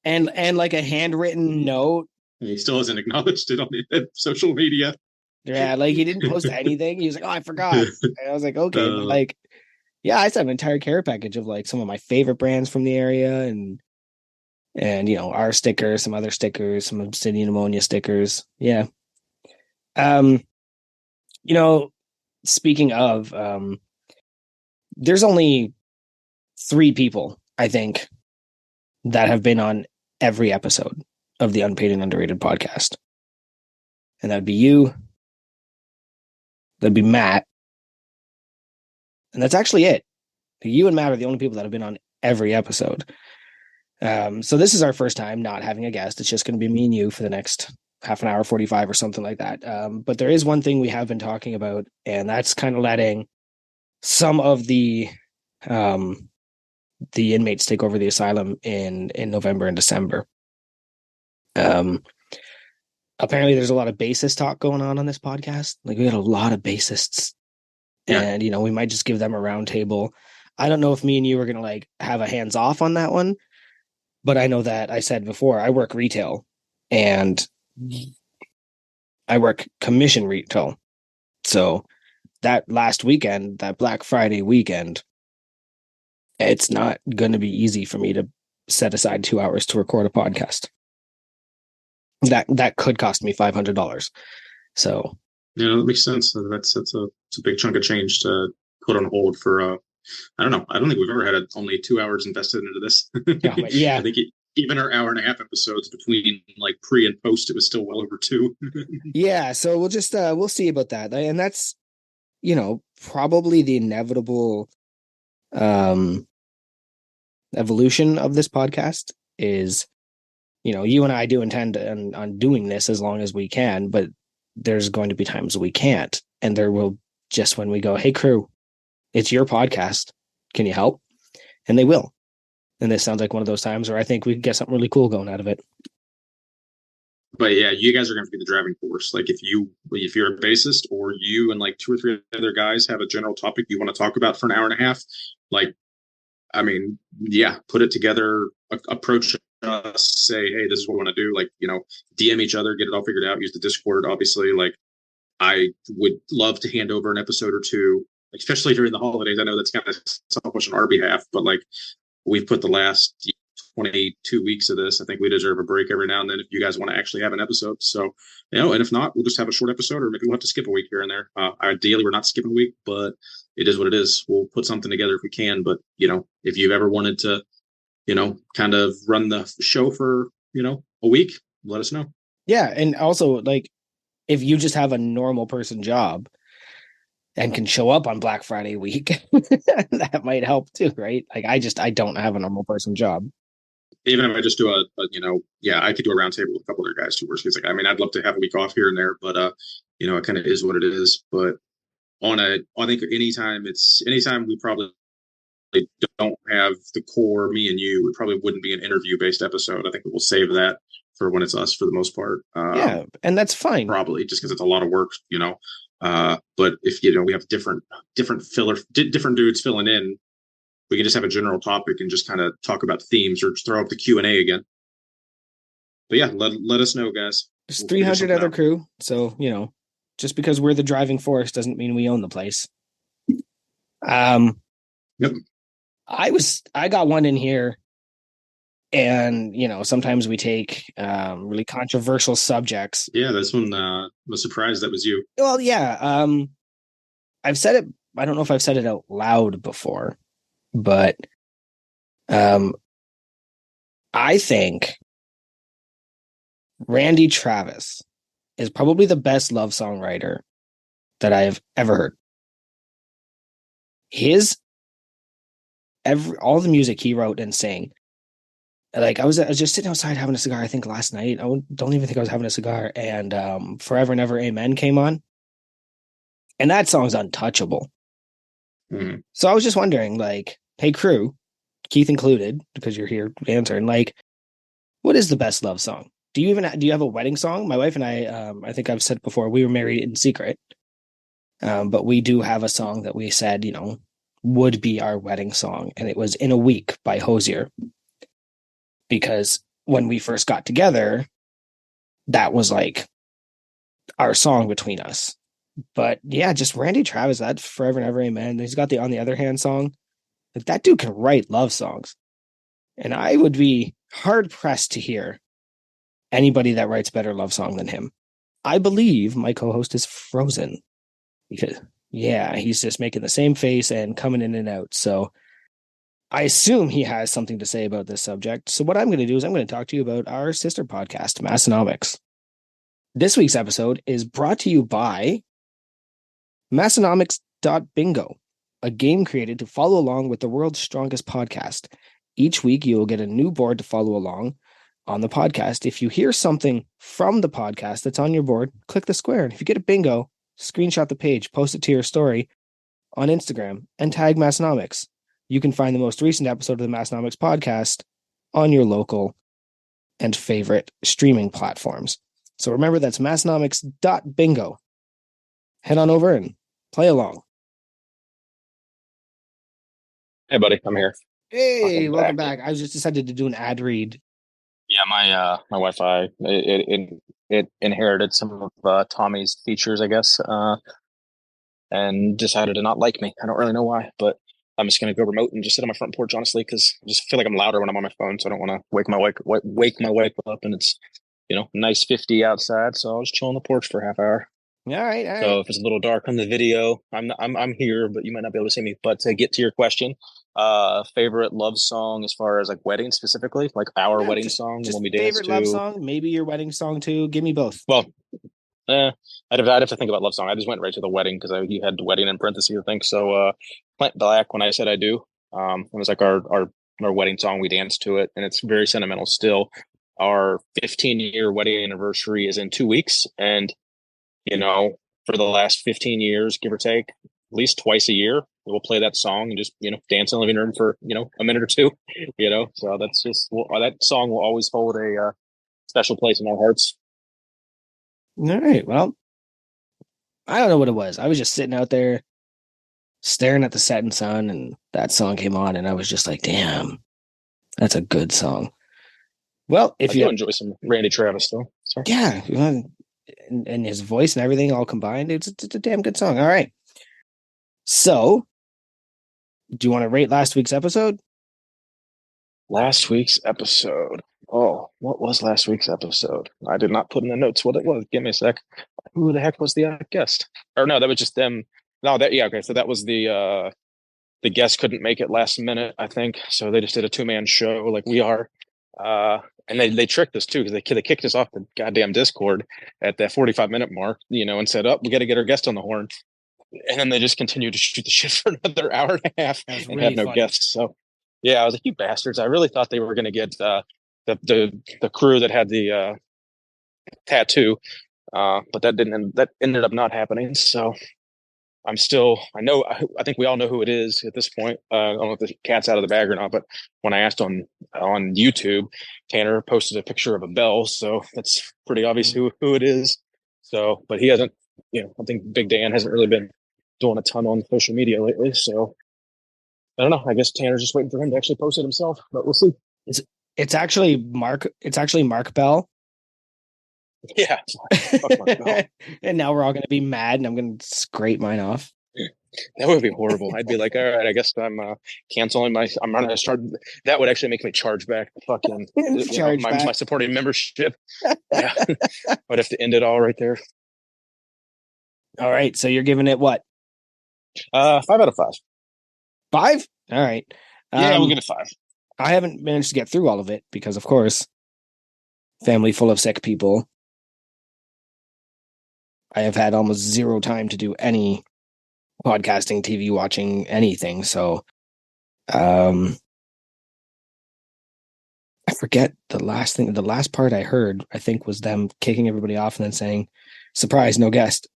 [SPEAKER 1] and like a handwritten note.
[SPEAKER 2] He still hasn't acknowledged it on the social media.
[SPEAKER 1] Yeah, like he didn't post anything. He was like, "Oh, I forgot." And I was like, "Okay," but like, yeah, I sent an entire care package of like some of my favorite brands from the area, and our stickers, some other stickers, some Obsidian Ammonia stickers. Yeah. Speaking of, there's only 3 people, I think, that have been on every episode of the Unpaid and Underrated podcast. And that'd be you. That'd be Matt. And that's actually it. You and Matt are the only people that have been on every episode. So this is our first time not having a guest. It's just going to be me and you for the next half an hour, 45 or something like that. But there is one thing we have been talking about, and that's kind of letting some of the inmates take over the asylum in November and December. Apparently there's a lot of bassist talk going on this podcast. Like we got a lot of bassists, and we might just give them a round table. I don't know if me and you are going to like have a hands off on that one, but I know that I said before, I work retail and I work commission retail. So that last weekend, that Black Friday weekend, it's not going to be easy for me to set aside 2 hours to record a podcast. That could cost me $500. So
[SPEAKER 2] yeah, that makes sense. That's a big chunk of change to put on hold for. I don't know. I don't think we've ever had only 2 hours invested into this.
[SPEAKER 1] Yeah.
[SPEAKER 2] I think even our hour and a half episodes between like pre and post, it was still well over 2.
[SPEAKER 1] Yeah. So we'll just we'll see about that, and that's probably the inevitable evolution of this podcast is. You and I do intend on doing this as long as we can, but there's going to be times we can't. And there will just when we go, "Hey crew, it's your podcast. Can you help?" And they will. And this sounds like one of those times where I think we could get something really cool going out of it.
[SPEAKER 2] But yeah, you guys are going to be the driving force. Like if you're a bassist or you and like 2 or 3 other guys have a general topic you want to talk about for an hour and a half, like, I mean, yeah, put it together, approach us, say, "Hey, this is what we want to do." Like, DM each other, get it all figured out, use the Discord, obviously. Like, I would love to hand over an episode or two, especially during the holidays. I know that's kind of selfish on our behalf, but like we've put the last 22 weeks of this. I think we deserve a break every now and then if you guys want to actually have an episode. So, and if not, we'll just have a short episode, or maybe we'll have to skip a week here and there. Ideally, we're not skipping a week, but it is what it is. We'll put something together if we can. But, if you've ever wanted to, kind of run the show for, a week, let us know.
[SPEAKER 1] Yeah. And also, like, if you just have a normal person job and can show up on Black Friday week, that might help too, right? Like, I don't have a normal person job.
[SPEAKER 2] Even if I just do I could do a roundtable with a couple other guys too. It's like, I mean, I'd love to have a week off here and there, but, it kind of is what it is. But I think anytime we probably don't have the core, me and you, it probably wouldn't be an interview based episode. I think we'll save that for when it's us for the most part.
[SPEAKER 1] Yeah, and that's fine.
[SPEAKER 2] Probably just because it's a lot of work, but if we have different different dudes filling in, we can just have a general topic and just kind of talk about themes or just throw up the Q&A again. But yeah, let us know, guys.
[SPEAKER 1] There's 300 other crew, so just because we're the driving force doesn't mean we own the place.
[SPEAKER 2] Yep.
[SPEAKER 1] I got one in here, and sometimes we take really controversial subjects.
[SPEAKER 2] Yeah, this one was surprised that was you.
[SPEAKER 1] Well, yeah. I've said it. I don't know if I've said it out loud before, but I think Randy Travis is probably the best love songwriter that I have ever heard. All the music he wrote and sang. Like I was just sitting outside having a cigar, I think last night. I don't even think I was having a cigar, and Forever and Ever Amen came on. And that song's untouchable.
[SPEAKER 2] Mm-hmm.
[SPEAKER 1] So I was just wondering, like, hey crew, Keith included, because you're here answering, like, what is the best love song? Do you have a wedding song? My wife and I think I've said before, we were married in secret. But we do have a song that we said, would be our wedding song. And it was In a Week by Hozier. Because when we first got together, that was like our song between us. But yeah, just Randy Travis, that Forever and Ever Amen. He's got the On the Other Hand song. Like, that dude can write love songs. And I would be hard pressed to hear anybody that writes better love song than him. I believe my co-host is frozen. Because, yeah, he's just making the same face and coming in and out. So I assume he has something to say about this subject. So what I'm going to do is I'm going to talk to you about our sister podcast, Massonomics. This week's episode is brought to you by Massonomics.bingo, a game created to follow along with the world's strongest podcast. Each week, you will get a new board to follow along on the podcast. If you hear something from the podcast that's on your board, click the square. And if you get a bingo, screenshot the page, post it to your story on Instagram, and tag Massonomics. You can find the most recent episode of the Massonomics podcast on your local and favorite streaming platforms. So remember, that's Massonomics.bingo. Head on over and play along.
[SPEAKER 4] Hey, buddy, I'm here.
[SPEAKER 1] Hey, welcome back. I just decided to do an ad read.
[SPEAKER 4] Yeah, my Wi-Fi it inherited some of Tommy's features, I guess, and decided to not like me. I don't really know why, but I'm just gonna go remote and just sit on my front porch, honestly, because I just feel like I'm louder when I'm on my phone, so I don't want to wake my wife up, and it's nice 50 outside, so I'll just chill on the porch for a half hour.
[SPEAKER 1] All right.
[SPEAKER 4] So if it's a little dark on the video, I'm here, but you might not be able to see me. But to get to your question, favorite love song as far as like wedding specifically, like our wedding song when we dance
[SPEAKER 1] favorite love song, maybe your wedding song too. Give me both.
[SPEAKER 4] Well, I'd have to think about love song. I just went right to the wedding because you had wedding in parentheses, I think. So Plant Black, When I Said I Do, it was like our wedding song. We danced to it, and it's very sentimental still. Our 15-year wedding anniversary is in 2 weeks, and for the last 15 years, give or take, at least twice a year, we'll play that song and just, dance in the living room for, a minute or two, so that's just, that song will always hold a special place in our hearts.
[SPEAKER 1] All right. Well, I don't know what it was. I was just sitting out there staring at the setting sun, and that song came on, and I was just like, damn, that's a good song. Well, if you
[SPEAKER 4] enjoy some Randy Travis, though. Sorry.
[SPEAKER 1] Yeah. And his voice and everything all combined, it's a damn good song. All right. So, do you want to rate last week's episode?
[SPEAKER 4] Last week's episode. Oh, what was last week's episode? I did not put in the notes what it was. Give me a sec. Who the heck was the guest? Or no, that was just them. No, okay. So that was the guest couldn't make it last minute, I think. So they just did a 2-man show like we are. And they tricked us too, because they kicked us off the goddamn Discord at that 45-minute mark, and said, "Oh, we got to get our guest on the horn." And then they just continued to shoot the shit for another hour and a half and really had no guests. So, yeah, I was like, "You bastards!" I really thought they were going to get the crew that had the tattoo, but that ended up not happening. So, I'm still, I think we all know who it is at this point. I don't know if the cat's out of the bag or not, but when I asked on YouTube, Tanner posted a picture of a bell, so that's pretty obvious who it is. So, but he hasn't, I think Big Dan hasn't really been doing a ton on social media lately. So I don't know. I guess Tanner's just waiting for him to actually post it himself, but we'll see.
[SPEAKER 1] It's actually Mark. It's actually Mark Bell.
[SPEAKER 4] Yeah. Fuck Mark Bell.
[SPEAKER 1] And now we're all going to be mad, and I'm going to scrape mine off.
[SPEAKER 4] That would be horrible. I'd be like, all right, I guess I'm canceling I'm going to start. That would actually make me charge back fucking my supporting membership. Yeah. I'd have to end it all right there.
[SPEAKER 1] All right. So you're giving it what?
[SPEAKER 4] 5 out of 5.
[SPEAKER 1] 5? All right.
[SPEAKER 4] Yeah, we'll give it 5.
[SPEAKER 1] I haven't managed to get through all of it because, of course, family full of sick people. I have had almost zero time to do any podcasting, TV watching, anything. So, I forget the last thing. The last part I heard, I think, was them kicking everybody off and then saying, "Surprise, no guest."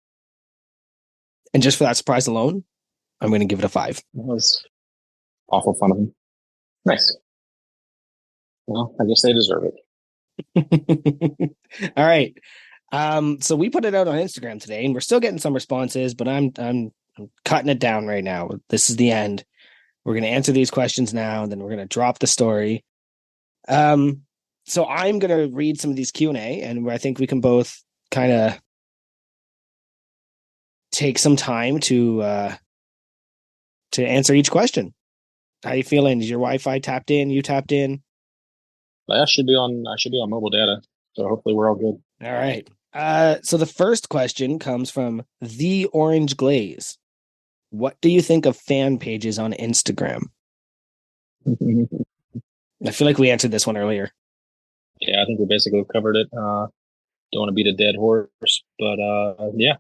[SPEAKER 1] And just for that surprise alone, I'm going to give it a 5.
[SPEAKER 4] That was awful fun of them. Nice. Well, I guess they deserve
[SPEAKER 1] it. All right. So we put it out on Instagram today, and we're still getting some responses, but I'm cutting it down right now. This is the end. We're going to answer these questions now, and then we're going to drop the story. So I'm going to read some of these Q&A, and I think we can both kind of take some time to answer each question. How you feeling? Is your Wi-Fi tapped in? You tapped in?
[SPEAKER 4] I should be on mobile data, so hopefully we're all good.
[SPEAKER 1] All right. So the first question comes from The Orange Glaze. What do you think of fan pages on Instagram? I feel like we answered this one earlier.
[SPEAKER 4] Yeah, I think we basically covered it. Don't want to beat a dead horse, but yeah.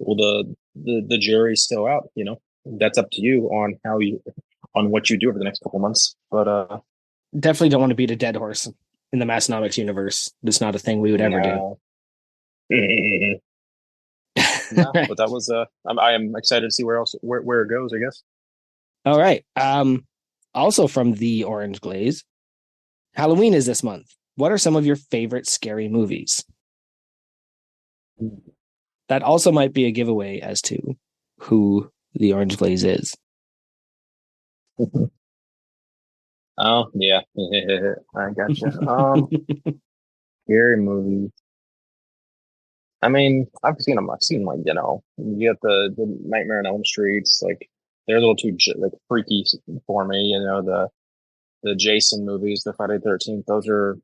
[SPEAKER 4] Well, the jury's still out. That's up to you on what you do over the next couple months. But
[SPEAKER 1] definitely don't want to beat a dead horse in the Massonomics universe. It's not a thing we would ever do.
[SPEAKER 4] No, but that was I am excited to see where it goes, I guess.
[SPEAKER 1] All right. Also from The Orange Glaze, Halloween is this month. What are some of your favorite scary movies? That also might be a giveaway as to who The Orange Glaze is.
[SPEAKER 4] Oh yeah, I gotcha. Scary movies. I mean, I've seen them. I've seen, like, you get the Nightmare on Elm Streets. Like, they're a little too freaky for me. The Jason movies, the Friday the 13th.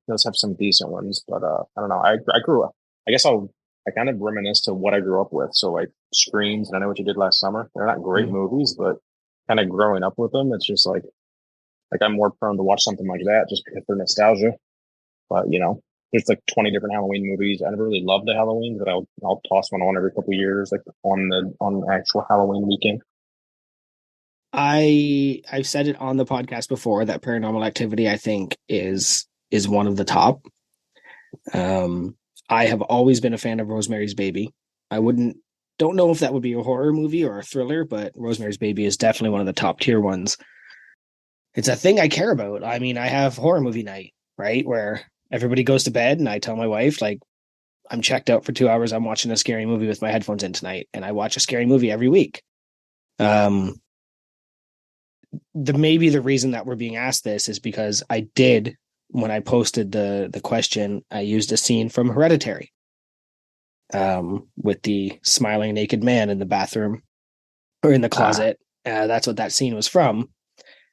[SPEAKER 4] Those have some decent ones, but I don't know. I grew up. I guess I kind of reminisce to what I grew up with. So, like, Screams and I Know What You Did Last Summer. They're not great movies, but kind of growing up with them, it's just like I'm more prone to watch something like that just because for nostalgia. But there's like 20 different Halloween movies. I never really loved the Halloween, but I'll toss one on every couple of years, like on the actual Halloween weekend.
[SPEAKER 1] I've said it on the podcast before that Paranormal Activity, I think, is one of the top. I have always been a fan of Rosemary's Baby. Don't know if that would be a horror movie or a thriller, but Rosemary's Baby is definitely one of the top tier ones. It's a thing I care about. I mean, I have horror movie night, right? Where everybody goes to bed and I tell my wife, like, I'm checked out for 2 hours. I'm watching a scary movie with my headphones in tonight. And I watch a scary movie every week. Maybe the reason that we're being asked this is because I did, when I posted the question, I used a scene from Hereditary, with the smiling naked man in the bathroom or in the closet. That's what that scene was from,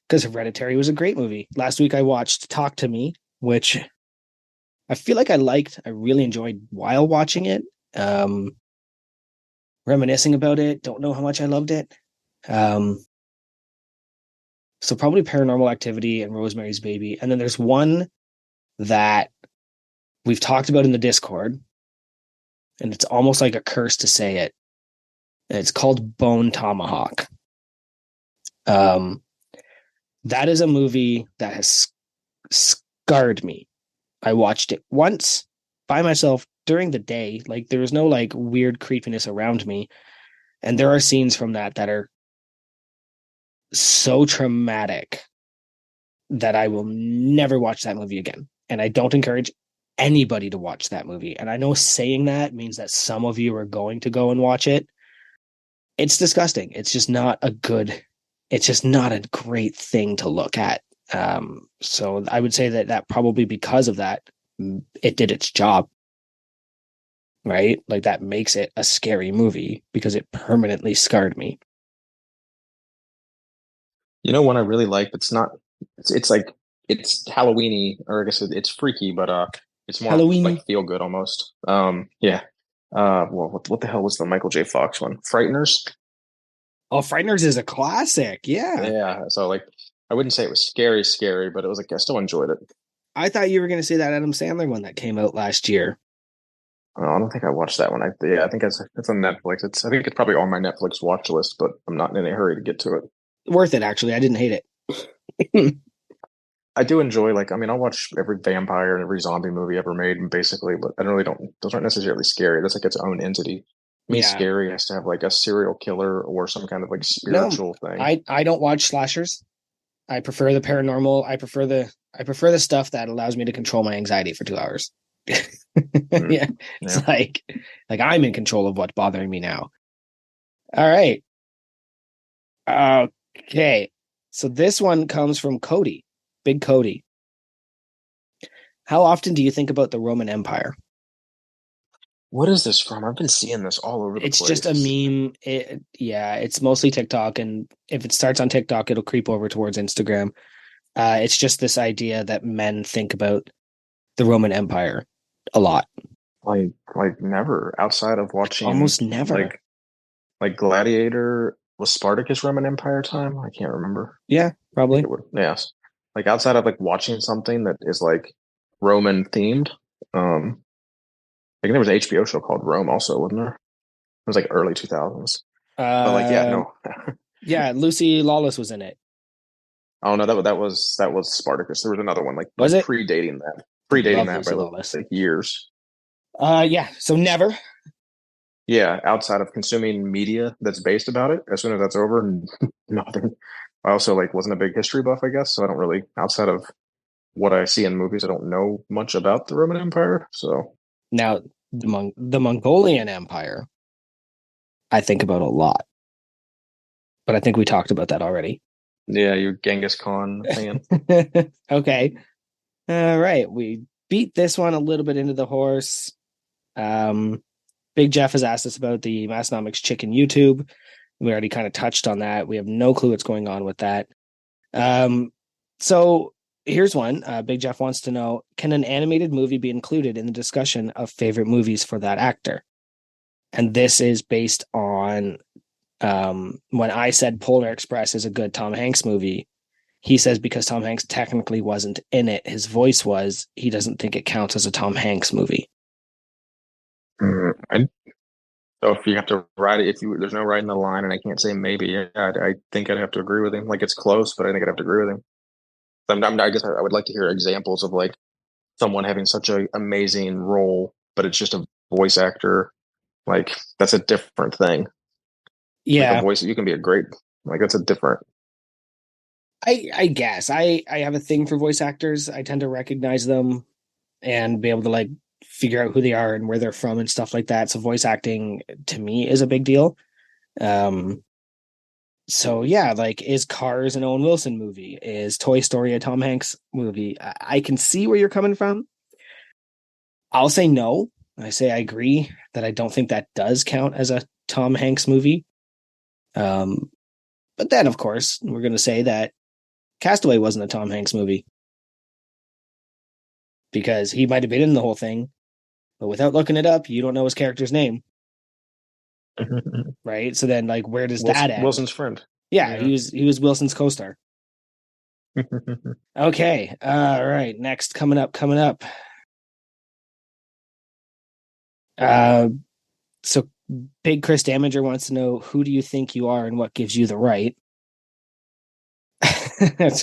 [SPEAKER 1] because Hereditary was a great movie. Last week I watched Talk to Me, which I feel like I really enjoyed while watching it. Reminiscing about it, don't know how much I loved it. So probably Paranormal Activity and Rosemary's Baby. And then there's one that we've talked about in the Discord, and it's almost like a curse to say it. And it's called Bone Tomahawk. That is a movie that has scarred me. I watched it once by myself during the day. Like, there was no like weird creepiness around me. And there are scenes from that are so traumatic that I will never watch that movie again. And I don't encourage anybody to watch that movie. And I know saying that means that some of you are going to go and watch it. It's disgusting. It's just not a great thing to look at. So I would say that probably because of that, it did its job. Right? Like that makes it a scary movie because it permanently scarred me.
[SPEAKER 4] You know, one I really like, it's like, it's Halloweeny, or I guess it's freaky, but it's more
[SPEAKER 1] Halloween.
[SPEAKER 4] like feel good almost. Yeah. Well, what the hell was the Michael J. Fox one? Frighteners?
[SPEAKER 1] Oh, Frighteners is a classic. Yeah.
[SPEAKER 4] Yeah. So like, I wouldn't say it was scary, but it was like, I still enjoyed it.
[SPEAKER 1] I thought you were going to say that Adam Sandler one that came out last year.
[SPEAKER 4] Oh, I don't think I watched that one. I think it's on Netflix. I think it's probably on my Netflix watch list, but I'm not in a hurry to get to it.
[SPEAKER 1] Worth it, actually. I didn't hate it.
[SPEAKER 4] I do enjoy, like, I mean, I'll watch every vampire and every zombie movie ever made, basically, but I don't, those aren't necessarily scary. That's like its own entity. To me,
[SPEAKER 1] Yeah.
[SPEAKER 4] scary has to have like a serial killer or some kind of like spiritual thing.
[SPEAKER 1] I don't watch slashers. I prefer the paranormal. I prefer the stuff that allows me to control my anxiety for 2 hours. Yeah. It's like I'm in control of what's bothering me now. All right. Okay. So this one comes from Cody. Big Cody. How often do you think about the Roman Empire?
[SPEAKER 4] What is this from? I've been seeing this all over the place.
[SPEAKER 1] It's just a meme. It's mostly TikTok, and if it starts on TikTok, it'll creep over towards Instagram. It's just this idea that men think about the Roman Empire a lot.
[SPEAKER 4] Like never, outside of watching
[SPEAKER 1] Almost never.
[SPEAKER 4] Like Gladiator. Was Spartacus Roman Empire time? I can't remember.
[SPEAKER 1] Yeah, probably.
[SPEAKER 4] Yes. Like outside of like watching something that is like Roman themed. I think there was an HBO show called Rome also, wasn't there? It was like early 2000s. But like, yeah, no.
[SPEAKER 1] Yeah, Lucy Lawless was in it.
[SPEAKER 4] Oh no, that was Spartacus. There was another one like
[SPEAKER 1] was it
[SPEAKER 4] predating that by like years.
[SPEAKER 1] Yeah. So never.
[SPEAKER 4] Yeah, outside of consuming media that's based about it, as soon as that's over, nothing. I also like wasn't a big history buff, I guess, so I don't really, outside of what I see in movies, I don't know much about the Roman Empire. So
[SPEAKER 1] now the Mongolian Empire, I think about a lot, but I think we talked about that already.
[SPEAKER 4] Yeah, you're Genghis Khan fan.
[SPEAKER 1] Okay, all right, we beat this one a little bit into the horse. Big Jeff has asked us about the Massonomics chicken YouTube. We already kind of touched on that. We have no clue what's going on with that. So here's one. Big Jeff wants to know, can an animated movie be included in the discussion of favorite movies for that actor? And this is based on when I said Polar Express is a good Tom Hanks movie. He says because Tom Hanks technically wasn't in it, his voice was, he doesn't think it counts as a Tom Hanks movie.
[SPEAKER 4] So if you have to write it, there's no writing the line, and I can't say maybe. I think I'd have to agree with him. Like it's close, but I think I'd have to agree with him. I guess I would like to hear examples of like someone having such an amazing role, but it's just a voice actor. Like that's a different thing.
[SPEAKER 1] Yeah,
[SPEAKER 4] like a voice. You can be a great. Like that's a different.
[SPEAKER 1] I guess I have a thing for voice actors. I tend to recognize them and be able to like figure out who they are and where they're from and stuff like that. So voice acting to me is a big deal. So yeah, like is Cars an Owen Wilson movie? Is Toy Story a Tom Hanks movie? I can see where you're coming from. I'll say no. I say I agree that I don't think that does count as a Tom Hanks movie. But then of course we're going to say that Castaway wasn't a Tom Hanks movie because he might have been in the whole thing, but without looking it up, you don't know his character's name. Right? So then like where does that end?
[SPEAKER 4] Wilson's friend.
[SPEAKER 1] Yeah, he was Wilson's co-star. Okay. All right. Next coming up. So Big Chris Damager wants to know, who do you think you are and what gives you the right?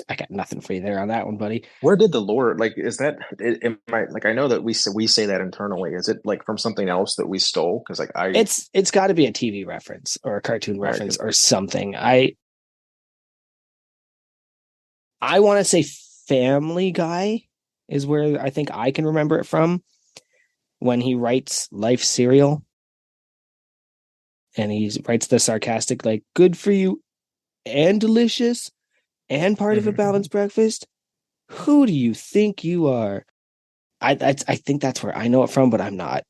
[SPEAKER 1] I got nothing for you there on that one, buddy.
[SPEAKER 4] Where did the lore, like, is that, am I, like, I know that we say that internally. Is it like from something else that we stole? Because like
[SPEAKER 1] It's got to be a TV reference or a cartoon reference or something. I want to say Family Guy is where I think I can remember it from, when he writes Life Cereal. And he writes the sarcastic, like, good for you and delicious and part of a balanced breakfast. Who do you think you are? I think that's where I know it from, but I'm not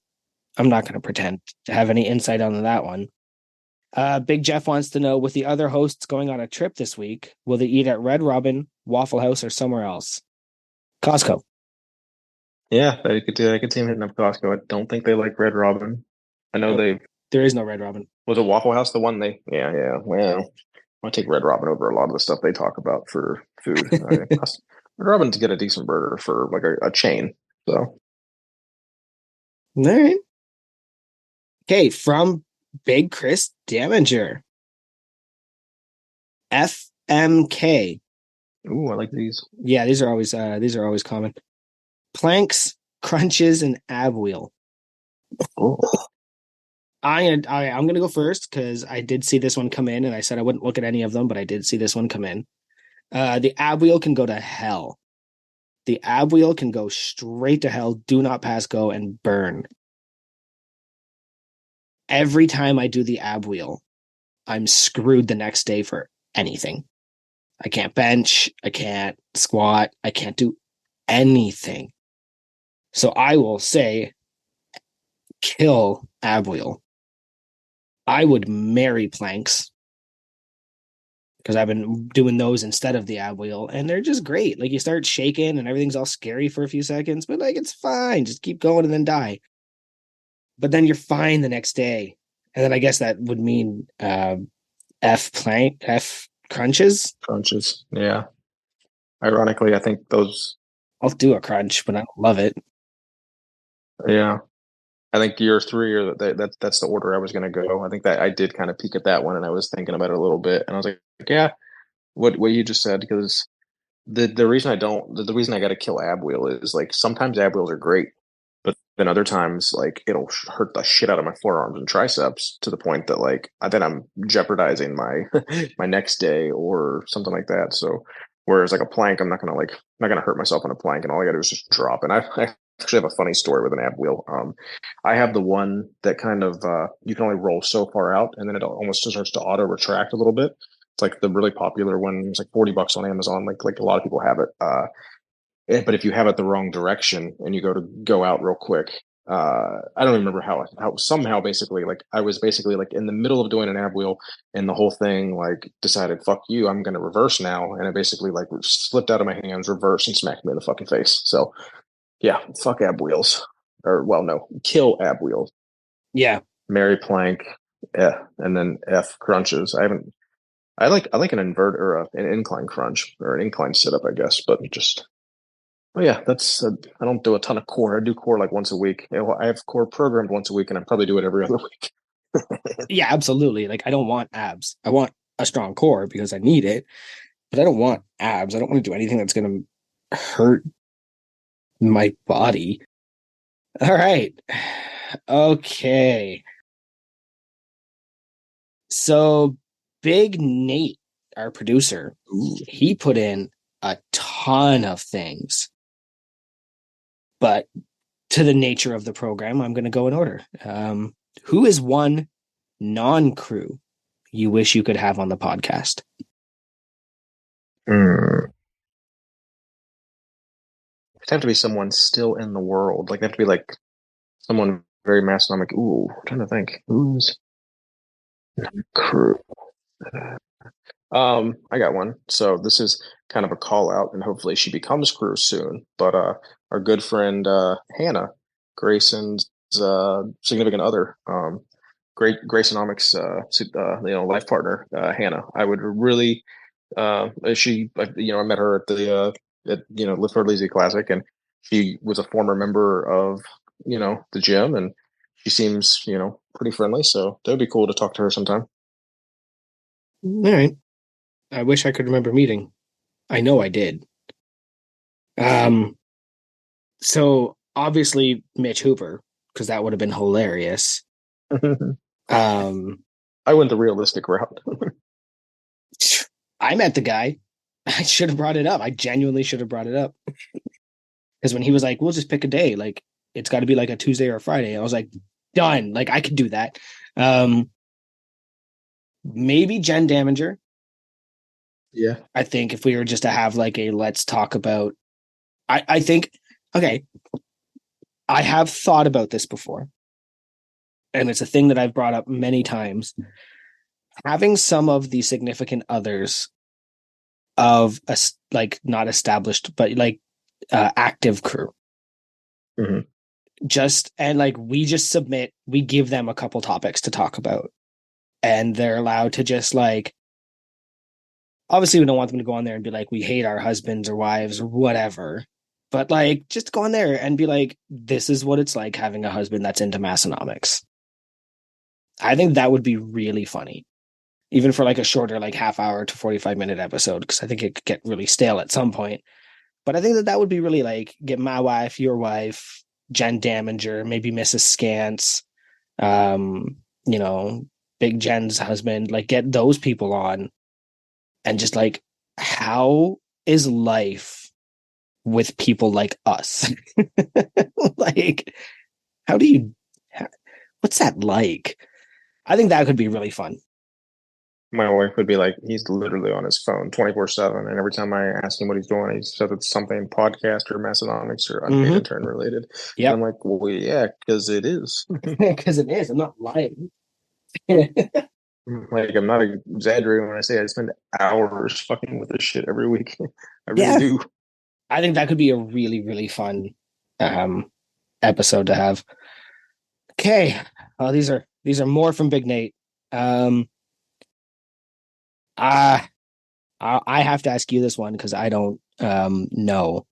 [SPEAKER 1] going to pretend to have any insight on that one. Big Jeff wants to know, with the other hosts going on a trip this week, will they eat at Red Robin, Waffle House, or somewhere else? Costco.
[SPEAKER 4] Yeah, I could see him hitting up Costco. I don't think they like Red Robin. I know
[SPEAKER 1] there is no Red Robin.
[SPEAKER 4] Was a Waffle House the one they? Yeah. Well, I take Red Robin over a lot of the stuff they talk about for food. Red Robin to get a decent burger for like a chain. So,
[SPEAKER 1] all right. Okay, from Big Chris Damager, FMK.
[SPEAKER 4] Ooh, I like these.
[SPEAKER 1] Yeah, these are always common. Planks, crunches, and ab wheel.
[SPEAKER 4] Oh.
[SPEAKER 1] I'm going to go first because I did see this one come in, and I said I wouldn't look at any of them, but I did see this one come in. The ab wheel can go to hell. The ab wheel can go straight to hell, do not pass go, and burn. Every time I do the ab wheel, I'm screwed the next day for anything. I can't bench, I can't squat, I can't do anything. So I will say, kill ab wheel. I would marry planks because I've been doing those instead of the ab wheel, and they're just great. Like, you start shaking and everything's all scary for a few seconds, but like, it's fine. Just keep going and then die. But then you're fine the next day. And then I guess that would mean F crunches.
[SPEAKER 4] Crunches, yeah. Ironically, I think those.
[SPEAKER 1] I'll do a crunch, but I don't love it.
[SPEAKER 4] Yeah. I think year 3 or that's the order I was going to go. I think that I did kind of peek at that one, and I was thinking about it a little bit, and I was like, yeah, what you just said, because the reason the reason I got to kill ab wheel is like sometimes ab wheels are great, but then other times like it'll hurt the shit out of my forearms and triceps to the point that like then I'm jeopardizing my my next day or something like that. So whereas like a plank, I'm not gonna hurt myself on a plank, and all I got to do is just drop. And I actually have a funny story with an ab wheel. I have the one that kind of you can only roll so far out, and then it almost starts to auto retract a little bit. It's like the really popular one. It's like $40 on Amazon. Like a lot of people have it. But if you have it the wrong direction and you go out real quick, I don't remember how somehow basically like I was basically like in the middle of doing an ab wheel, and the whole thing like decided, fuck you, I'm going to reverse now, and it basically like slipped out of my hands, reversed, and smacked me in the fucking face. So yeah, fuck ab wheels, or well, no, kill ab wheels.
[SPEAKER 1] Yeah,
[SPEAKER 4] marry plank, and then F crunches. I like an invert or an incline crunch or an incline sit up, I guess, but just. Oh yeah, that's I don't do a ton of core. I do core like once a week. I have core programmed once a week, and I probably do it every other week.
[SPEAKER 1] Yeah, absolutely. Like, I don't want abs. I want a strong core because I need it, but I don't want abs. I don't want to do anything that's going to hurt my body. All right. Okay. So Big Nate, our producer, he put in a ton of things. But to the nature of the program, I'm going to go in order. Who is one non-crew you wish you could have on the podcast?
[SPEAKER 4] It'd have to be someone still in the world. Like, they have to be like someone very massive. Ooh, I'm trying to think. Who's non-crew? I got one. So this is kind of a call out, and hopefully she becomes crew soon. But our good friend Hannah, Grayson's significant other, great Graysonomics, life partner, Hannah. I would really, I met her at the Lift for Lazy Classic, and she was a former member of the gym, and she seems pretty friendly. So that would be cool to talk to her sometime.
[SPEAKER 1] All right. I wish I could remember meeting I know I did. So obviously Mitch Hooper, because that would have been hilarious. Um,
[SPEAKER 4] I went the realistic route.
[SPEAKER 1] I met the guy. I should have brought it up. I genuinely should have brought it up. Because when he was like, we'll just pick a day, like it's got to be like a Tuesday or a Friday. I was like, done. Like I could do that. Maybe Jen Damager.
[SPEAKER 4] Yeah.
[SPEAKER 1] I think if we were just to have like a let's talk about, I think, okay, I have thought about this before. And it's a thing that I've brought up many times. Having some of the significant others of a, like not established, but like active crew.
[SPEAKER 4] Mhm.
[SPEAKER 1] Just and like we just submit, we give them a couple topics to talk about, and they're allowed to just like. Obviously, we don't want them to go on there and be like, we hate our husbands or wives or whatever. But like, just go on there and be like, this is what it's like having a husband that's into Massonomics. I think that would be really funny, even for like a shorter, like half hour to 45-minute episode, because I think it could get really stale at some point. But I think that that would be really like get my wife, your wife, Jen Damager, maybe Mrs. Scants, you know, Big Jen's husband, like get those people on and just like, how is life with people like us? Like, how do you, what's that like? I think that could be really fun.
[SPEAKER 4] My wife would be like, he's literally on his phone 24/7. And every time I ask him what he's doing, he says it's something podcast or Massonomics or Unpaid Intern related.
[SPEAKER 1] Yeah.
[SPEAKER 4] I'm like, well, yeah, because it is.
[SPEAKER 1] Because it is. I'm not lying.
[SPEAKER 4] Like, I'm not exaggerating when I say I spend hours fucking with this shit every week. I really do.
[SPEAKER 1] I think that could be a really, really fun episode to have. Okay. Oh, these are more from Big Nate. I have to ask you this one because I don't know.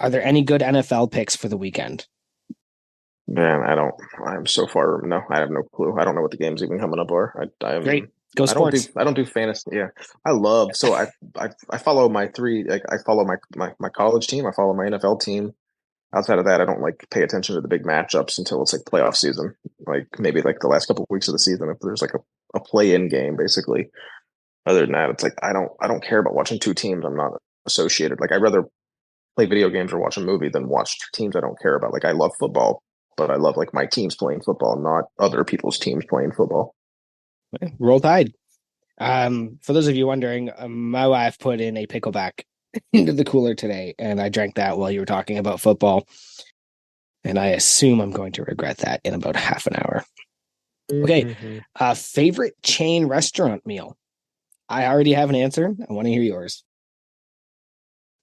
[SPEAKER 1] Are there any good NFL picks for the weekend?
[SPEAKER 4] Man, I'm so far. No, I have no clue. I don't know what the games even coming up are.
[SPEAKER 1] Great. Go sports.
[SPEAKER 4] I don't do fantasy. Yeah, I love. So I follow my three. Like I follow my college team. I follow my NFL team. Outside of that, I don't like pay attention to the big matchups until it's like playoff season. Like maybe like the last couple of weeks of the season, if there's like a play-in game, basically. Other than that, it's like I don't care about watching two teams I'm not associated. Like I'd rather play video games or watch a movie than watch teams I don't care about. Like I love football, but I love like my teams playing football, not other people's teams playing football.
[SPEAKER 1] Roll Tide. For those of you wondering, my wife put in a pickleback into the cooler today, and I drank that while you were talking about football. And I assume I'm going to regret that in about half an hour. Okay. Favorite chain restaurant meal? I already have an answer. I want to hear yours.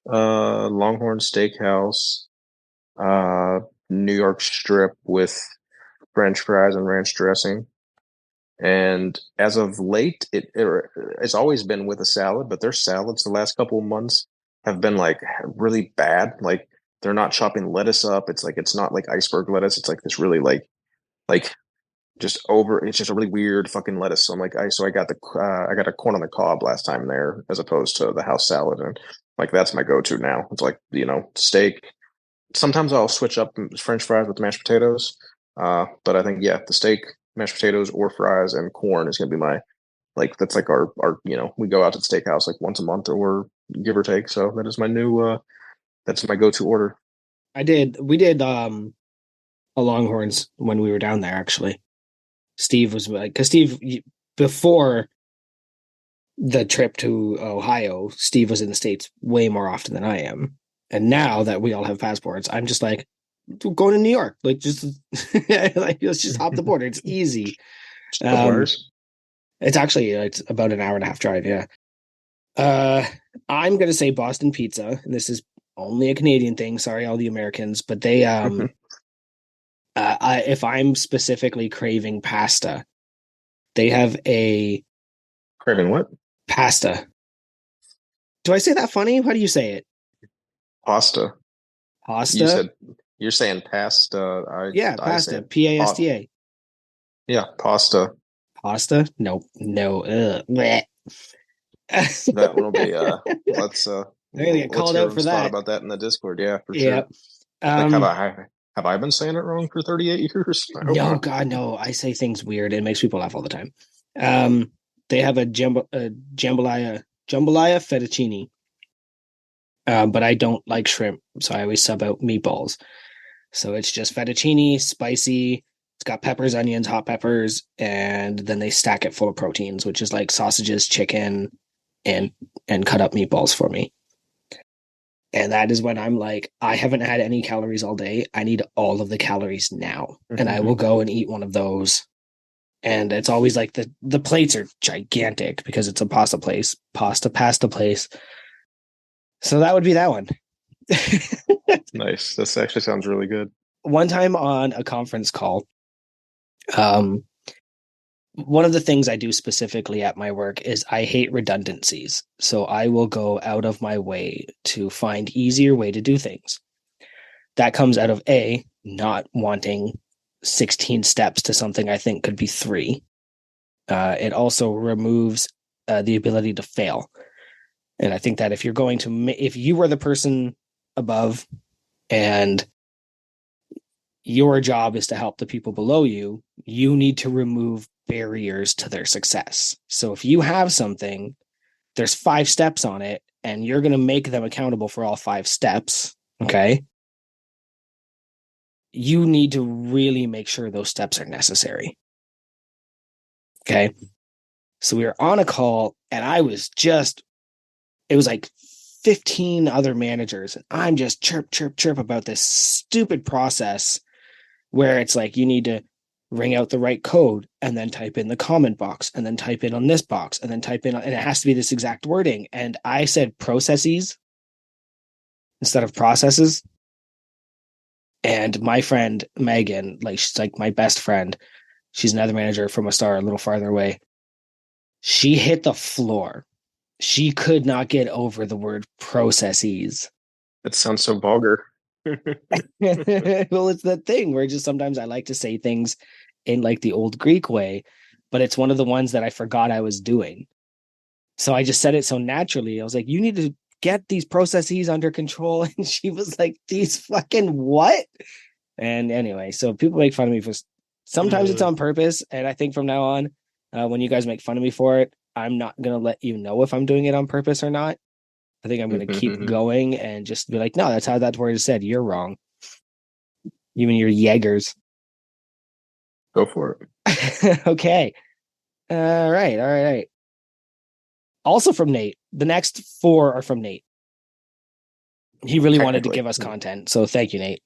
[SPEAKER 4] Longhorn Steakhouse, New York strip with French fries and ranch dressing. And as of late, it's always been with a salad, but their salads the last couple of months have been like really bad. Like they're not chopping lettuce up. It's like it's not like iceberg lettuce. It's like this really like just over. It's just a really weird fucking lettuce. So I'm like, I got a corn on the cob last time there as opposed to the house salad, and like that's my go-to now. It's like steak. Sometimes I'll switch up French fries with mashed potatoes. But I think the steak, mashed potatoes, or fries and corn is gonna be my that's like our we go out to the steakhouse like once a month or give or take. So that is my new that's my go-to order.
[SPEAKER 1] We did a Longhorns when we were down there actually. Steve was like, because Steve, before the trip to Ohio, Steve was in the States way more often than I am. And now that we all have passports, I'm just like, going to New York. Like, just like, let's just hop the border. It's easy. It's actually, it's about an hour and a half drive. Yeah. I'm going to say Boston Pizza. And this is only a Canadian thing. Sorry, all the Americans, but they, if I'm specifically craving pasta, they have a
[SPEAKER 4] craving what?
[SPEAKER 1] Pasta. Do I say that funny? How do you say it?
[SPEAKER 4] Pasta.
[SPEAKER 1] Pasta.
[SPEAKER 4] You're saying pasta.
[SPEAKER 1] Pasta. Pasta.
[SPEAKER 4] Yeah, pasta.
[SPEAKER 1] Pasta? No.
[SPEAKER 4] That one will be let's
[SPEAKER 1] They're gonna get
[SPEAKER 4] let's
[SPEAKER 1] called
[SPEAKER 4] hear
[SPEAKER 1] out for
[SPEAKER 4] Aaron's thought
[SPEAKER 1] that.
[SPEAKER 4] about that in the Discord. Yeah, for
[SPEAKER 1] Yeah.
[SPEAKER 4] sure. Like, have I been saying it wrong for 38 years? I hope
[SPEAKER 1] No,
[SPEAKER 4] not.
[SPEAKER 1] God, no. I say things weird. It makes people laugh all the time. They have a jambalaya fettuccine. But I don't like shrimp, so I always sub out meatballs. So it's just fettuccine, spicy. It's got peppers, onions, hot peppers, and then they stack it full of proteins, which is like sausages, chicken, and cut up meatballs for me. And that is when I'm like, I haven't had any calories all day. I need all of the calories now. And I will go and eat one of those. And it's always like the plates are gigantic because it's a pasta place. So that would be that one.
[SPEAKER 4] Nice. This actually sounds really good.
[SPEAKER 1] One time on a conference call, one of the things I do specifically at my work is I hate redundancies. So I will go out of my way to find easier way to do things. That comes out of A, not wanting 16 steps to something I think could be 3. It also removes the ability to fail. And I think that if you were the person above and your job is to help the people below you, you need to remove barriers to their success. So if you have something, there's 5 steps on it, and you're going to make them accountable for all 5 steps, okay? You need to really make sure those steps are necessary. Okay? So we were on a call, and it was like 15 other managers, and I'm just chirp about this stupid process where it's like you need to ring out the right code and then type in the comment box and then type in on this box and then type in, and it has to be this exact wording. And I said processes instead of processes. And my friend Megan, like she's like my best friend, she's another manager from a star a little farther away. She hit the floor. She could not get over the word processes.
[SPEAKER 4] It sounds so vulgar.
[SPEAKER 1] Well, it's that thing where just sometimes I like to say things in like the old Greek way, but it's one of the ones that I forgot I was doing. So I just said it so naturally. I was like, you need to get these processes under control. And she was like, these fucking what? And anyway, so people make fun of me for sometimes it's on purpose. And I think from now on, when you guys make fun of me for it, I'm not going to let you know if I'm doing it on purpose or not. I think I'm going to keep going and just be like, no, that's how that word is said. You're wrong. Even your Jaegers.
[SPEAKER 4] Go for
[SPEAKER 1] it. Okay. All right. Also from Nate. The next 4 are from Nate. He really wanted to give us content. So thank you, Nate.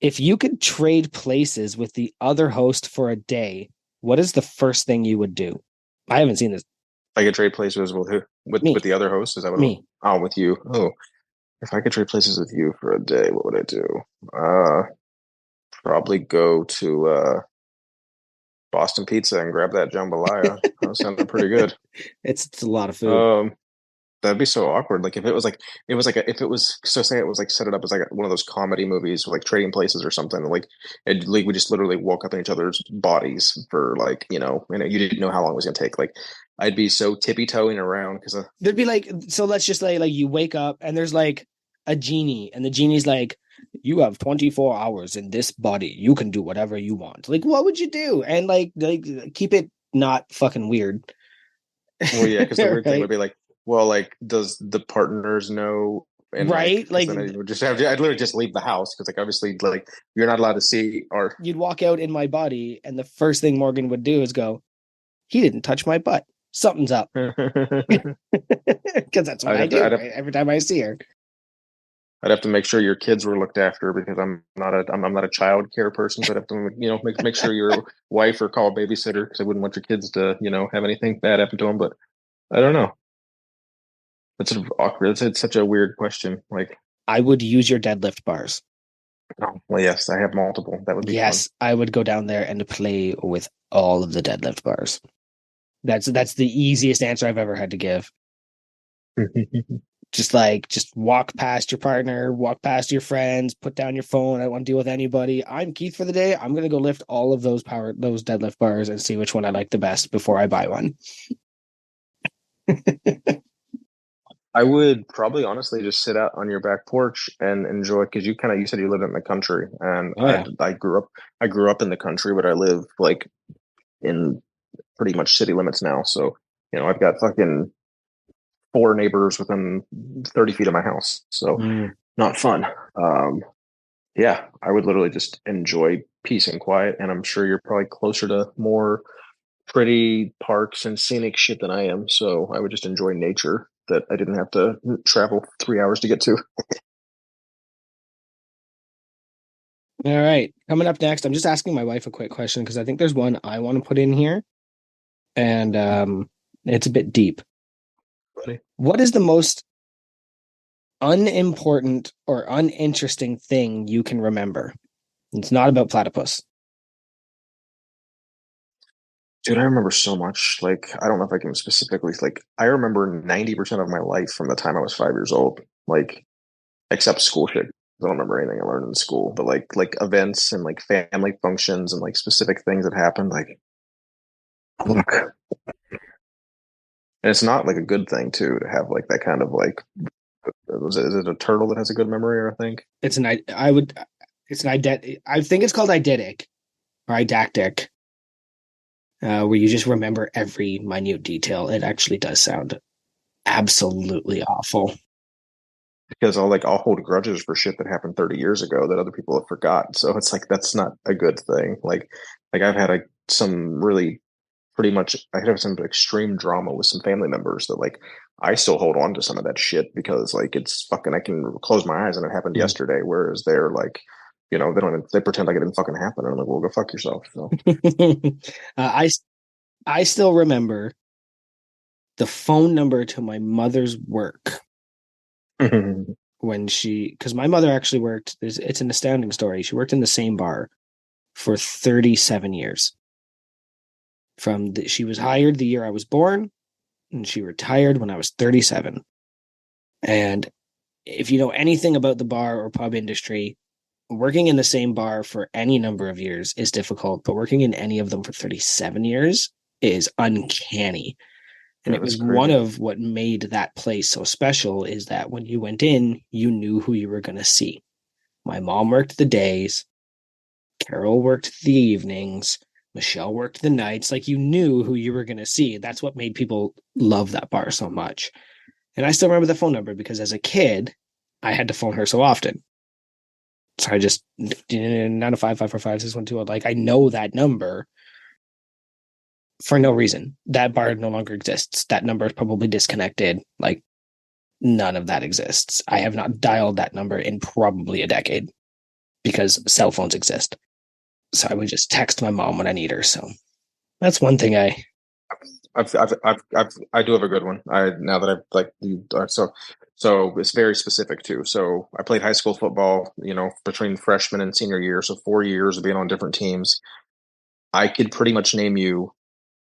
[SPEAKER 1] If you could trade places with the other host for a day, what is the first thing you would do? I haven't seen this.
[SPEAKER 4] I could trade places with who? With the other host? Is that what
[SPEAKER 1] me?
[SPEAKER 4] Oh, with you. Oh, if I could trade places with you for a day, what would I do? Probably go to Boston Pizza and grab that jambalaya. That sounded pretty good.
[SPEAKER 1] It's a lot of food.
[SPEAKER 4] That'd be so awkward. Like if it was like say it was like set it up as like one of those comedy movies with like trading places or something. Like we just literally woke up in each other's bodies for like you didn't know how long it was gonna take. Like I'd be so tippy-toeing around because
[SPEAKER 1] there'd be like, so let's just say like you wake up and there's like a genie and the genie's like, you have 24 hours in this body. You can do whatever you want. Like, what would you do? And like keep it not fucking weird.
[SPEAKER 4] Well, yeah, because the weird thing would be like, well, like, does the partners know? And
[SPEAKER 1] right, like
[SPEAKER 4] then I would just I'd literally just leave the house because, like, obviously, like, you're not allowed to see our.
[SPEAKER 1] You'd walk out in my body, and the first thing Morgan would do is go, "He didn't touch my butt. Something's up." Because that's what I do every time I see her.
[SPEAKER 4] I'd have to make sure your kids were looked after because I'm not a child care person. So I'd have to make sure your wife or call a babysitter because I wouldn't want your kids to have anything bad happen to them. But I don't know. That's sort of awkward. It's such a weird question. Like
[SPEAKER 1] I would use your deadlift bars.
[SPEAKER 4] Oh, well, yes, I have multiple. That would be fun.
[SPEAKER 1] I would go down there and play with all of the deadlift bars. That's the easiest answer I've ever had to give. just walk past your partner, walk past your friends, put down your phone. I don't want to deal with anybody. I'm Keith for the day. I'm going to go lift all of those deadlift bars and see which one I like the best before I buy one.
[SPEAKER 4] I would probably honestly just sit out on your back porch and enjoy because you said you lived in the country and
[SPEAKER 1] Oh yeah.
[SPEAKER 4] I grew up in the country, but I live like in pretty much city limits now. So, I've got fucking four neighbors within 30 feet of my house. So
[SPEAKER 1] Mm.
[SPEAKER 4] not fun. Um, yeah, I would literally just enjoy peace and quiet. And I'm sure you're probably closer to more pretty parks and scenic shit than I am. So I would just enjoy nature that I didn't have to travel 3 hours to get to.
[SPEAKER 1] All right. Coming up next, I'm just asking my wife a quick question because I think there's one I want to put in here, and it's a bit deep.
[SPEAKER 4] Funny.
[SPEAKER 1] What is the most unimportant or uninteresting thing you can remember? It's not about platypus.
[SPEAKER 4] Dude, I remember so much. Like, I don't know if I can specifically, like, I remember 90% of my life from the time I was 5 years old, like, except school shit. I don't remember anything I learned in school, but like events and like family functions and like specific things that happened. Like, look, and it's not like a good thing too to have like that kind of like. Is it a turtle that has a good memory? Or I think
[SPEAKER 1] It's an I would it's an I think it's called eidetic or didactic, where you just remember every minute detail. It actually does sound absolutely awful.
[SPEAKER 4] because I'll hold grudges for shit that happened 30 years ago that other people have forgotten. So it's like that's not a good thing. Like I've had some really pretty much I have some extreme drama with some family members that like I still hold on to some of that shit because like it's fucking I can close my eyes and it happened
[SPEAKER 1] Mm.
[SPEAKER 4] yesterday. Whereas they're like, they don't even, they pretend like it didn't fucking happen. And I'm like, well, go fuck yourself. So
[SPEAKER 1] I still remember the phone number to my mother's work when because my mother actually worked. It's an astounding story. She worked in the same bar for 37 years. She was hired the year I was born, and she retired when I was 37. And if you know anything about the bar or pub industry, working in the same bar for any number of years is difficult, but working in any of them for 37 years is uncanny. And
[SPEAKER 4] yeah,
[SPEAKER 1] it was
[SPEAKER 4] that's
[SPEAKER 1] one
[SPEAKER 4] crazy.
[SPEAKER 1] of what made that place so special is that when you went in, you knew who you were going to see. My mom worked the days, Carol worked the evenings, Michelle worked the nights. Like you knew who you were going to see. That's what made people love that bar so much. And I still remember the phone number because as a kid, I had to phone her so often. So I just 905-545-6120. Like I know that number for no reason. That bar no longer exists. That number is probably disconnected. Like none of that exists. I have not dialed that number in probably a decade because cell phones exist. So I would just text my mom when I need her. So that's one thing
[SPEAKER 4] I do have a good one. Now that I've like you so it's very specific too. So I played high school football, between freshman and senior year, so 4 years of being on different teams. I could pretty much name you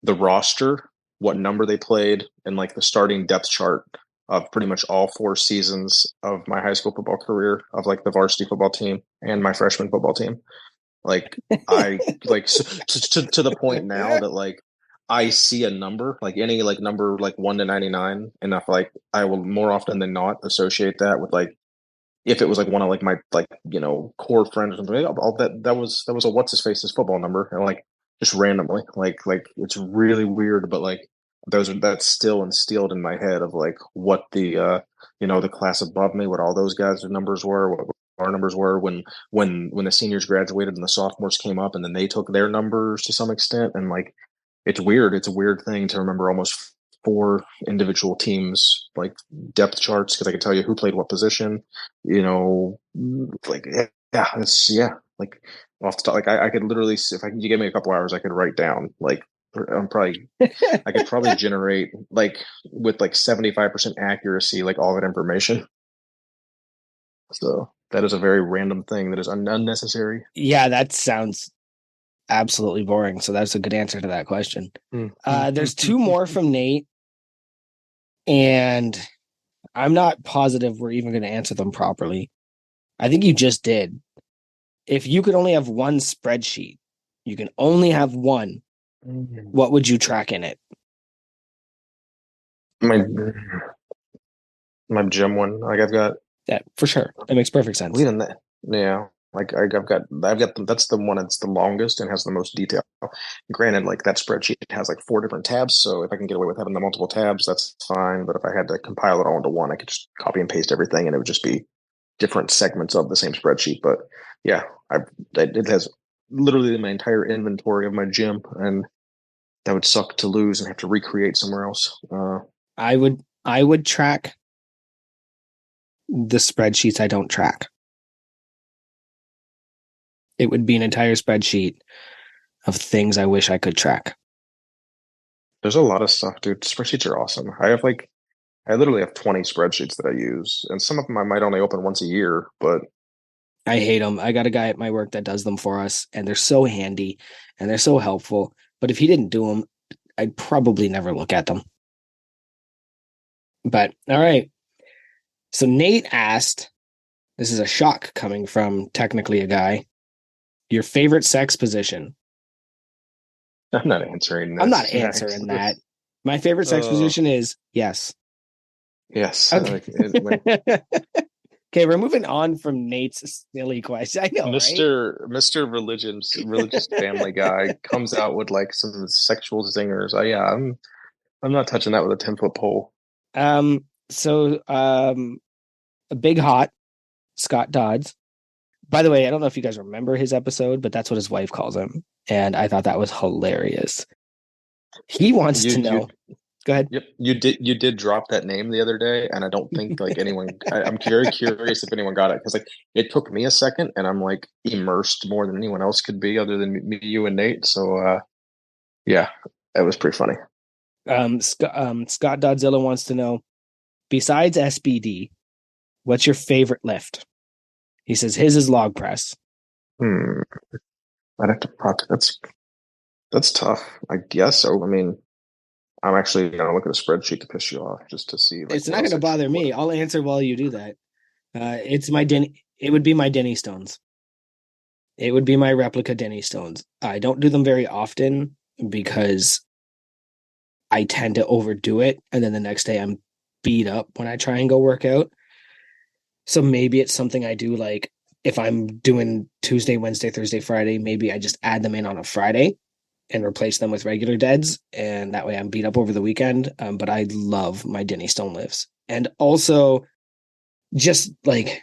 [SPEAKER 4] the roster, what number they played, and like the starting depth chart of pretty much all 4 seasons of my high school football career of like the varsity football team and my freshman football team. Like I like to the point now that like I see a number like any like number like 1 to 99, and if like I will more often than not associate that with like if it was like one of like my like core friends or something. All that was a what's his face's football number, and like just randomly like it's really weird, but like that's still instilled in my head of like what the class above me, what all those guys' numbers were, what our numbers were when the seniors graduated and the sophomores came up, and then they took their numbers to some extent, and like it's weird. It's a weird thing to remember almost four individual teams like depth charts because I can tell you who played what position. Like yeah. Like off the top, like I could literally, if you give me a couple hours, I could write down like I could probably generate like with like 75% accuracy like all that information. So that is a very random thing that is unnecessary.
[SPEAKER 1] Yeah, that sounds absolutely boring. So that's a good answer to that question. There's two more from Nate, and I'm not positive we're even going to answer them properly. I think you just did. If you could only have one spreadsheet, you can only have one. What would you track in it?
[SPEAKER 4] My my gym one. Like I've got
[SPEAKER 1] Yeah, for sure. That makes perfect sense.
[SPEAKER 4] leading that. Yeah. Like that's the one that's the longest and has the most detail. Granted, like that spreadsheet has like 4 different tabs, so if I can get away with having the multiple tabs, that's fine. But if I had to compile it all into one, I could just copy and paste everything, and it would just be different segments of the same spreadsheet. But yeah, it has literally my entire inventory of my gym, and that would suck to lose and have to recreate somewhere else.
[SPEAKER 1] I would track the spreadsheets I don't track. It would be an entire spreadsheet of things I wish I could track.
[SPEAKER 4] There's a lot of stuff, dude. Spreadsheets are awesome. I literally have 20 spreadsheets that I use, and some of them I might only open once a year, but
[SPEAKER 1] I hate them. I got a guy at my work that does them for us, and they're so handy and they're so helpful. But if he didn't do them, I'd probably never look at them. But all right. So Nate asked, this is a shock coming from technically a guy, your favorite sex position.
[SPEAKER 4] I'm not answering this.
[SPEAKER 1] I'm not answering that. My favorite sex position is yes.
[SPEAKER 4] Yes.
[SPEAKER 1] Okay. Okay, we're moving on from Nate's silly question. I know,
[SPEAKER 4] Mr. Religious family guy comes out with like some sexual zingers. I'm not touching that with a 10-foot pole.
[SPEAKER 1] So a big hot Scott Dodds. By the way, I don't know if you guys remember his episode, but that's what his wife calls him. And I thought that was hilarious. He wants to know. Go ahead.
[SPEAKER 4] Yep, you did drop that name the other day, and I don't think like anyone. I'm very curious if anyone got it because like it took me a second, and I'm like immersed more than anyone else could be, other than me, you, and Nate. So yeah, it was pretty funny.
[SPEAKER 1] Scott Dodzilla wants to know, besides SBD, what's your favorite lift? He says his is log press.
[SPEAKER 4] I'd have to proctor. That's tough. I guess so. I mean, I'm actually gonna look at a spreadsheet to piss you off just to see. Like,
[SPEAKER 1] it's not gonna bother me. I'll answer while you do that. It's my Denny. It would be my Denny Stones. It would be my replica Denny Stones. I don't do them very often because I tend to overdo it, and then the next day I'm beat up when I try and go work out. So maybe it's something I do like if I'm doing Tuesday, Wednesday, Thursday, Friday, maybe I just add them in on a Friday and replace them with regular deads. And that way I'm beat up over the weekend. But I love my Denny Stone lifts. And also just like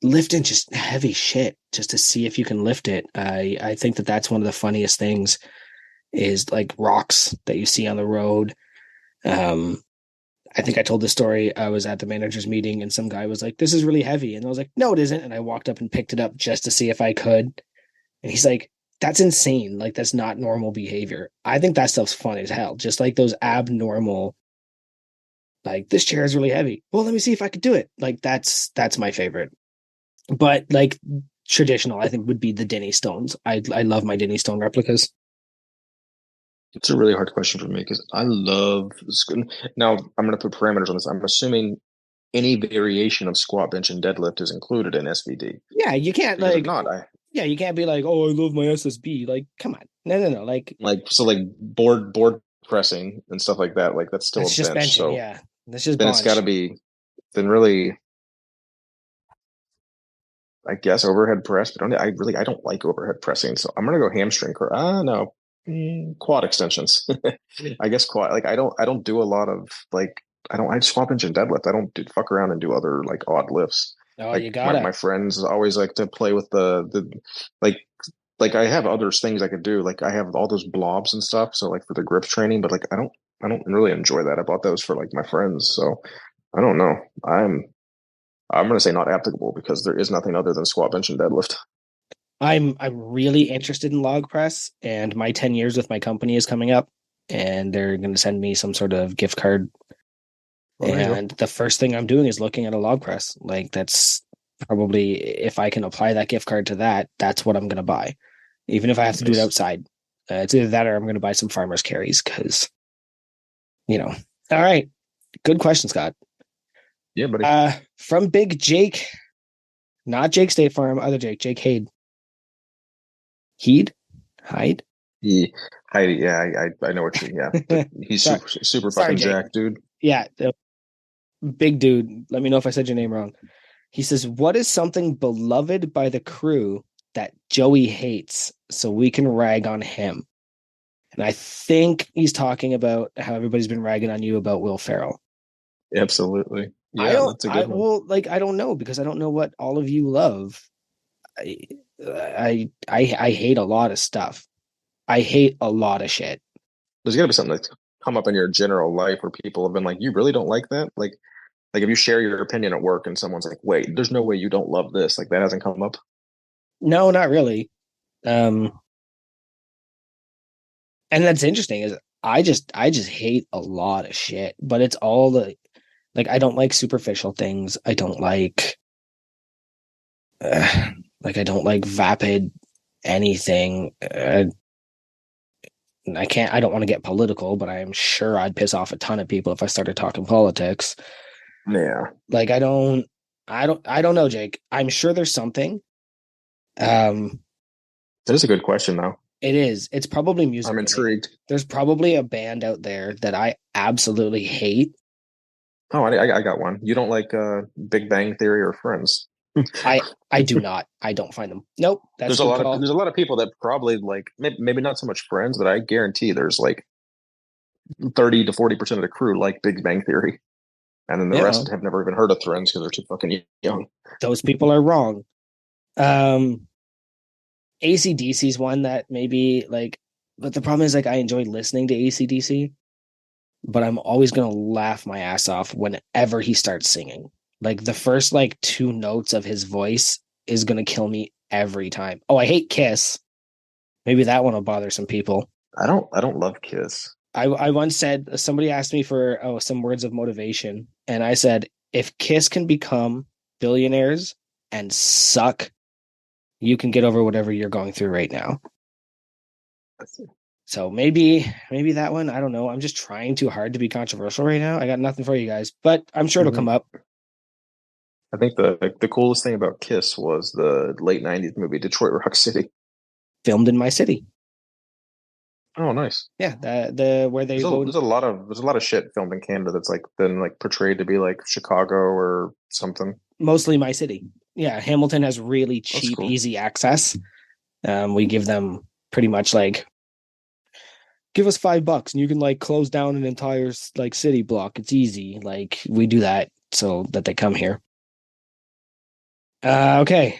[SPEAKER 1] lifting just heavy shit just to see if you can lift it. I think that's one of the funniest things is like rocks that you see on the road. I think I told the story. I was at the manager's meeting and some guy was like, this is really heavy. And I was like, no, it isn't. And I walked up and picked it up just to see if I could. And he's like, that's insane. Like, that's not normal behavior. I think that stuff's fun as hell. Just like those abnormal, like, this chair is really heavy. Well, let me see if I could do it. Like, that's my favorite. But like traditional, I think would be the Denny Stones. I love my Denny Stone replicas.
[SPEAKER 4] It's a really hard question for me because I love. Now I'm going to put parameters on this. I'm assuming any variation of squat, bench, and deadlift is included in SVD.
[SPEAKER 1] Yeah, you can't
[SPEAKER 4] Because
[SPEAKER 1] like.
[SPEAKER 4] if not,
[SPEAKER 1] Yeah, you can't be like, oh, I love my SSB. Like, come on, no. Like
[SPEAKER 4] so like board pressing and stuff like that. Like that's still
[SPEAKER 1] that's
[SPEAKER 4] a
[SPEAKER 1] just
[SPEAKER 4] bench.
[SPEAKER 1] benching.
[SPEAKER 4] So
[SPEAKER 1] Yeah, that's just.
[SPEAKER 4] then it's got to be. Then really, I guess overhead press. But I don't like overhead pressing. So I'm going to go hamstring. No. Quad extensions. I guess quad. Like I don't do a lot of like I squat bench and deadlift. I don't fuck around and do other like odd lifts.
[SPEAKER 1] Oh,
[SPEAKER 4] like
[SPEAKER 1] you got it.
[SPEAKER 4] My friends always like to play with the like I have other things I could do. Like I have all those blobs and stuff. So like for the grips training, but like I don't really enjoy that. I bought those for like my friends. So I don't know. I'm gonna say not applicable because there is nothing other than squat bench and deadlift.
[SPEAKER 1] I'm really interested in log press, and my 10 years with my company is coming up, and they're going to send me some sort of gift card. And the first thing I'm doing is looking at a log press. Like that's probably, if I can apply that gift card to that, that's what I'm going to buy, even if I have to do it outside. It's either that or I'm going to buy some farmer's carries because, all right. Good question, Scott.
[SPEAKER 4] Yeah, buddy.
[SPEAKER 1] From Big Jake, not Jake State Farm, other Jake Hyde.
[SPEAKER 4] He Heidi, yeah, I know what you. Yeah, but he's
[SPEAKER 1] Sorry,
[SPEAKER 4] super
[SPEAKER 1] sorry,
[SPEAKER 4] fucking
[SPEAKER 1] Jake.
[SPEAKER 4] jacked, dude.
[SPEAKER 1] Yeah, the big dude. Let me know if I said your name wrong. He says, "What is something beloved by the crew that Joey hates, so we can rag on him?" And I think he's talking about how everybody's been ragging on you about Will Ferrell.
[SPEAKER 4] Absolutely.
[SPEAKER 1] I
[SPEAKER 4] Yeah,
[SPEAKER 1] don't.
[SPEAKER 4] that's a
[SPEAKER 1] I
[SPEAKER 4] good one.
[SPEAKER 1] well, like I don't know because I don't know what all of you love. I, I hate a lot of stuff. I hate a lot of shit.
[SPEAKER 4] There's got to be something that's come up in your general life where people have been like, "You really don't like that?" Like if you share your opinion at work and someone's like, "Wait, there's no way you don't love this." Like that hasn't come up.
[SPEAKER 1] No, not really. Um, and that's interesting is I just hate a lot of shit, but it's all the like I don't like superficial things. I don't uh, I don't like vapid anything. I don't want to get political, but I am sure I'd piss off a ton of people if I started talking politics.
[SPEAKER 4] Yeah,
[SPEAKER 1] Like I don't know, Jake. I'm sure there's something. Um,
[SPEAKER 4] that is a good question though.
[SPEAKER 1] it is. It's probably music
[SPEAKER 4] I'm
[SPEAKER 1] related.
[SPEAKER 4] intrigued.
[SPEAKER 1] There's probably a band out there that I absolutely hate.
[SPEAKER 4] Oh, I got one. You don't like Big Bang Theory or Friends?
[SPEAKER 1] I do not. I don't find them. Nope, that's a good call.
[SPEAKER 4] There's a lot of people that probably like maybe not so much Friends, but I guarantee there's like 30 to 40% of the crew like Big Bang Theory, and then the
[SPEAKER 1] Yeah,
[SPEAKER 4] rest have never even heard of Friends because they're too fucking young.
[SPEAKER 1] those people are wrong. Um, AC/DC is one that maybe like, but the problem is like I enjoy listening to AC/DC, but I'm always gonna laugh my ass off whenever he starts singing. Like the first like two notes of his voice is gonna kill me every time. Oh, I hate Kiss. Maybe that one will bother some people.
[SPEAKER 4] I don't love Kiss.
[SPEAKER 1] I once said somebody asked me for some words of motivation, and I said if Kiss can become billionaires and suck, you can get over whatever you're going through right now. So maybe that one. I don't know. I'm just trying too hard to be controversial right now. I got nothing for you guys, but I'm sure it'll come up.
[SPEAKER 4] I think the coolest thing about Kiss was the late '90s movie Detroit Rock City.
[SPEAKER 1] Filmed in my city.
[SPEAKER 4] Oh, nice.
[SPEAKER 1] Yeah, the where they go.
[SPEAKER 4] There's a lot of shit filmed in Canada that's like been like portrayed to be like Chicago or something.
[SPEAKER 1] Mostly my city. Yeah, Hamilton has really cheap,
[SPEAKER 4] cool.
[SPEAKER 1] easy access. We give them pretty much like give us $5 and you can like close down an entire like city block. It's easy. Like we do that so that they come here. Okay.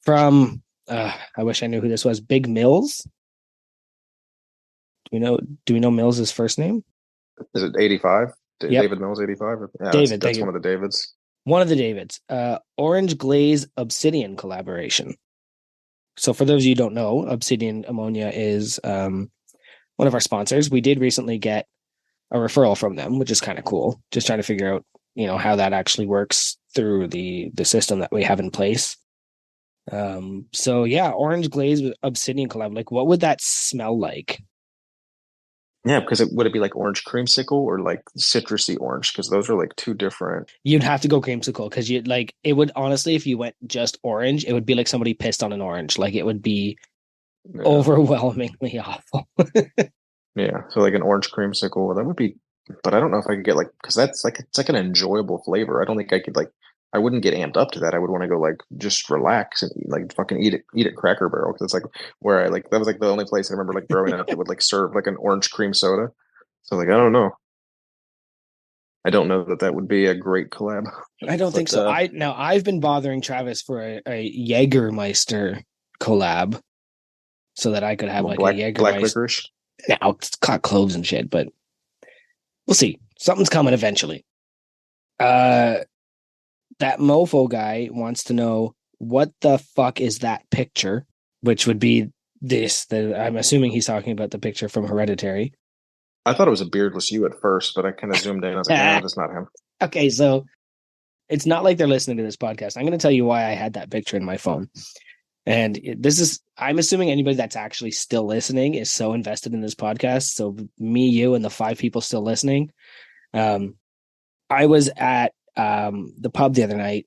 [SPEAKER 1] From I wish I knew who this was. Big Mills. Do we know Mills's first name?
[SPEAKER 4] Is it 85?
[SPEAKER 1] Yep.
[SPEAKER 4] David Mills 85? Yeah,
[SPEAKER 1] David,
[SPEAKER 4] that's one of the Davids.
[SPEAKER 1] One of the Davids. Orange Glaze Obsidian collaboration. So for those of you who don't know, Obsidian Ammonia is one of our sponsors. We did recently get a referral from them, which is kind of cool. Just trying to figure out, how that actually works through the system that we have in place. So yeah, Orange Glaze with Obsidian collab. Like, what would that smell like?
[SPEAKER 4] Yeah, because would it be like orange creamsicle or like citrusy orange? Because those are like two different.
[SPEAKER 1] You'd have to go creamsicle because you like it would honestly, if you went just orange, it would be like somebody pissed on an orange. Like it would be overwhelmingly awful.
[SPEAKER 4] Yeah, so like an orange creamsicle, that would be. But I don't know if I could get like because that's like it's like an enjoyable flavor. I don't think I could like. I wouldn't get amped up to that. I would want to go like just relax and like fucking eat at Cracker Barrel because it's like where I like that was like the only place I remember like growing up that would like serve like an orange cream soda. So like I don't know. I don't know that would be a great collab.
[SPEAKER 1] I don't think so. I've been bothering Travis for a Jägermeister collab so that I could have like
[SPEAKER 4] black
[SPEAKER 1] a Jägermeister.
[SPEAKER 4] black licorice.
[SPEAKER 1] Now it's got cloves and shit, but we'll see. Something's coming eventually. That mofo guy wants to know what the fuck is that picture, which would be this. I'm assuming he's talking about the picture from Hereditary.
[SPEAKER 4] I thought it was a beardless you at first, but I kind of zoomed in. I was like, no, that's not him.
[SPEAKER 1] Okay, so it's not like they're listening to this podcast. I'm going to tell you why I had that picture in my phone. And I'm assuming anybody that's actually still listening is so invested in this podcast. So me, you, and the 5 people still listening. I was at the pub the other night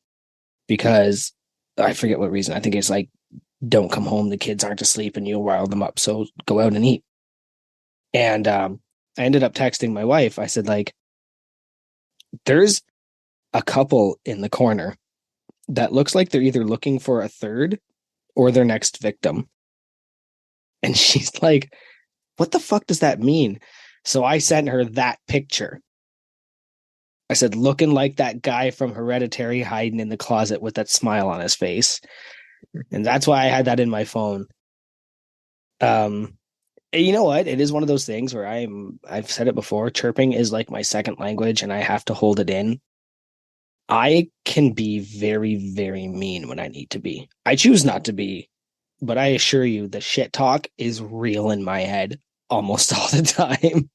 [SPEAKER 1] because I forget what reason. I think it's like don't come home. The kids aren't asleep and you'll rile them up. So go out and eat. And I ended up texting my wife. I said, like, there's a couple in the corner that looks like they're either looking for a third or their next victim. And she's like, what the fuck does that mean? So I sent her that picture. I said, looking like that guy from Hereditary hiding in the closet with that smile on his face. And that's why I had that in my phone. You know what? It is one of those things where I've said it before, chirping is like my second language and I have to hold it in. I can be very, very mean when I need to be. I choose not to be, but I assure you the shit talk is real in my head almost all the time.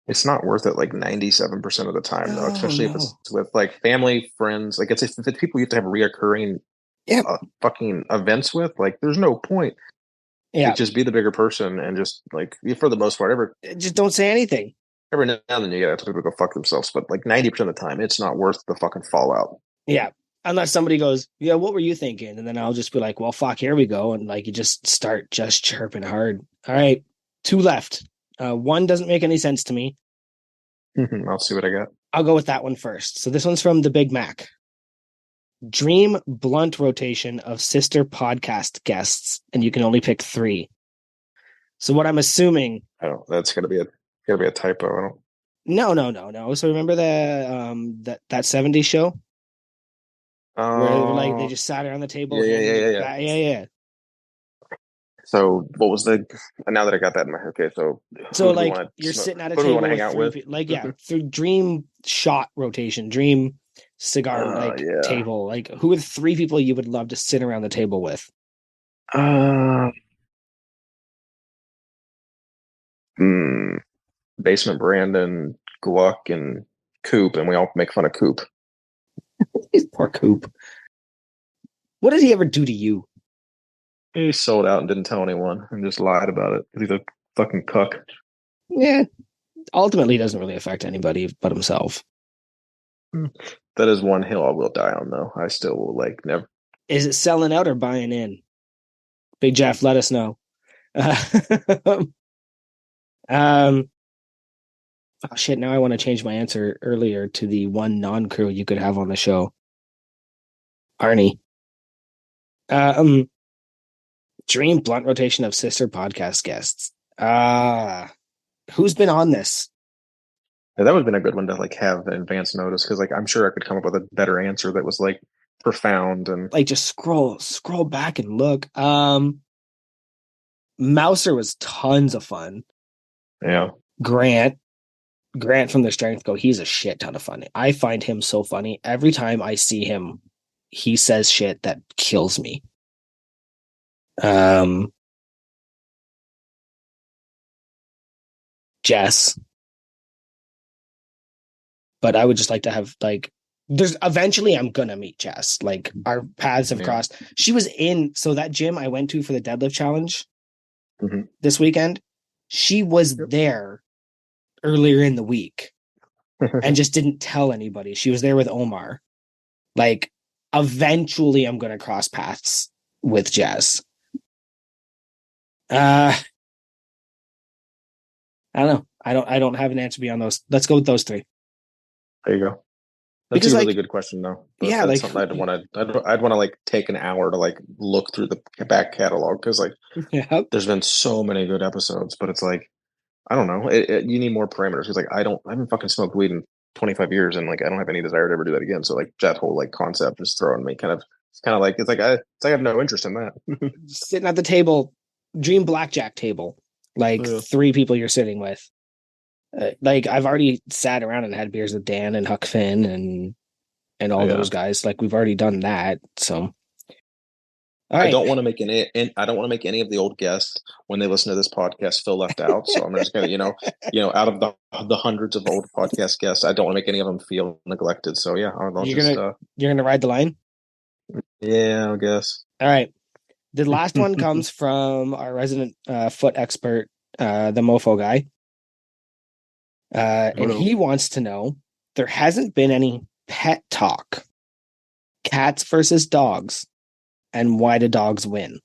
[SPEAKER 4] It's not worth it like 97% of the time, though, especially if
[SPEAKER 1] No.
[SPEAKER 4] it's with like family, friends. Like if it's people you have to have reoccurring
[SPEAKER 1] Yeah.
[SPEAKER 4] fucking events with, like there's no point.
[SPEAKER 1] Yeah.
[SPEAKER 4] Like, just be the bigger person and just like for the most part,
[SPEAKER 1] Just don't say anything.
[SPEAKER 4] every now and then you gotta tell people to go fuck themselves. But like 90% of the time, it's not worth the fucking fallout.
[SPEAKER 1] Yeah. Unless somebody goes, yeah, what were you thinking? And then I'll just be like, well, fuck, here we go. And like, you just start just chirping hard. All right. 2 left. One doesn't make any sense to me.
[SPEAKER 4] I'll see what I got.
[SPEAKER 1] I'll go with that one first. So this one's from the Big Mac. Dream blunt rotation of sister podcast guests, and you can only pick 3. So what I'm assuming,
[SPEAKER 4] I don't. That's gotta be a typo. I don't.
[SPEAKER 1] no. So remember that 70s show where like they just sat around the table. Yeah.
[SPEAKER 4] So what was the? Now that I got that in my head, okay. So
[SPEAKER 1] Like you're sitting at a
[SPEAKER 4] who do we
[SPEAKER 1] table
[SPEAKER 4] wanna
[SPEAKER 1] with
[SPEAKER 4] hang out
[SPEAKER 1] 3
[SPEAKER 4] with?
[SPEAKER 1] people. Like through dream shot rotation, dream cigar table. Like who are the 3 people you would love to sit around the table with?
[SPEAKER 4] Basement Brandon, Gluck, and Coop, and we all make fun of Coop.
[SPEAKER 1] Poor Coop. What did he ever do to you?
[SPEAKER 4] He sold out and didn't tell anyone and just lied about it. He's a fucking cuck.
[SPEAKER 1] Yeah. Ultimately, doesn't really affect anybody but himself.
[SPEAKER 4] That is one hill I will die on, though. I still will like never.
[SPEAKER 1] Is it selling out or buying in? Big Jeff, let us know. Oh shit! Now I want to change my answer earlier to the one non-crew you could have on the show, Arnie. Dream blunt rotation of sister podcast guests. Who's been on this?
[SPEAKER 4] Yeah, that would have been a good one to like have advance notice because like I'm sure I could come up with a better answer that was like profound and
[SPEAKER 1] like just scroll back and look. Mouser was tons of fun.
[SPEAKER 4] Yeah.
[SPEAKER 1] Grant from the Strength Go, he's a shit ton of fun. I find him so funny. Every time I see him, he says shit that kills me. Jess. But I would just like to have like there's eventually I'm gonna meet Jess. Like our paths have crossed. She was in that gym I went to for the deadlift challenge this weekend. She was there earlier in the week and just didn't tell anybody. She was there with Omar. Like eventually I'm gonna cross paths with Jess. I don't know. I don't have an answer beyond those. Let's go with those 3.
[SPEAKER 4] There you go. That's a really good question, though.
[SPEAKER 1] Yeah,
[SPEAKER 4] that's something I'd want to like take an hour to like look through the back catalog because like there's been so many good episodes, but it's like I don't know. You need more parameters because like I haven't fucking smoked weed in 25 years and like I don't have any desire to ever do that again. So like that whole like concept is throwing me kind of. It's kind of like I have no interest in that.
[SPEAKER 1] Sitting at the table, dream blackjack table, like 3 people you're sitting with. Like I've already sat around and had beers with Dan and Huck Finn and all those guys. Like we've already done that. So
[SPEAKER 4] I don't want to make any of the old guests when they listen to this podcast feel left out. So I'm just gonna, out of the hundreds of old podcast guests, I don't want to make any of them feel neglected. So yeah, you're
[SPEAKER 1] gonna ride the line.
[SPEAKER 4] Yeah, I guess.
[SPEAKER 1] All right. The last one comes from our resident foot expert, the Mofo guy. And he wants to know, there hasn't been any pet talk. Cats versus dogs. And why do dogs win?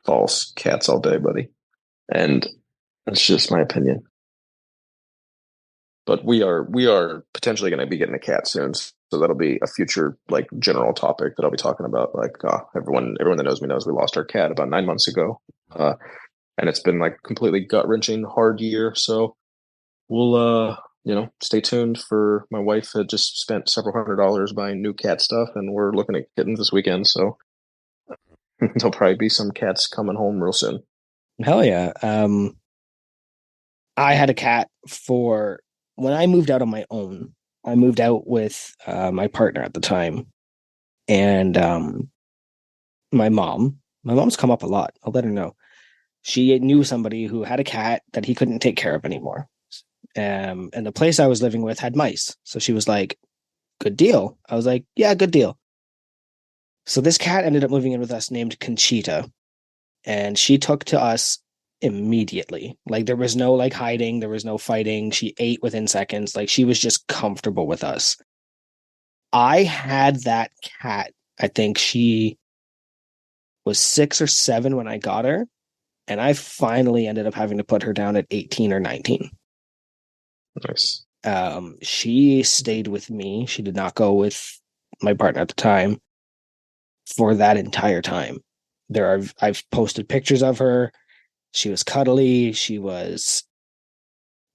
[SPEAKER 4] False. Cats all day, buddy. And that's just my opinion. But we are potentially going to be getting a cat soon, so that'll be a future like general topic that I'll be talking about. Like everyone that knows me knows we lost our cat about 9 months ago, and it's been like completely gut wrenching, hard year. So we'll stay tuned. For my wife had just spent several $100s buying new cat stuff, and we're looking at kittens this weekend. So there'll probably be some cats coming home real soon.
[SPEAKER 1] Hell yeah. I had a cat for when I moved out on my own. I moved out with my partner at the time, and my mom's come up a lot. I'll let her know. She knew somebody who had a cat that he couldn't take care of anymore. And the place I was living with had mice. So she was like, good deal. I was like, yeah, good deal. So this cat ended up moving in with us named Conchita. And she took to us immediately. Like there was no like hiding. There was no fighting. She ate within seconds. Like she was just comfortable with us. I had that cat. I think she was 6 or 7 when I got her. And I finally ended up having to put her down at 18 or 19.
[SPEAKER 4] Nice.
[SPEAKER 1] She stayed with me. She did not go with my partner at the time for that entire time. I've posted pictures of her. She was cuddly. She was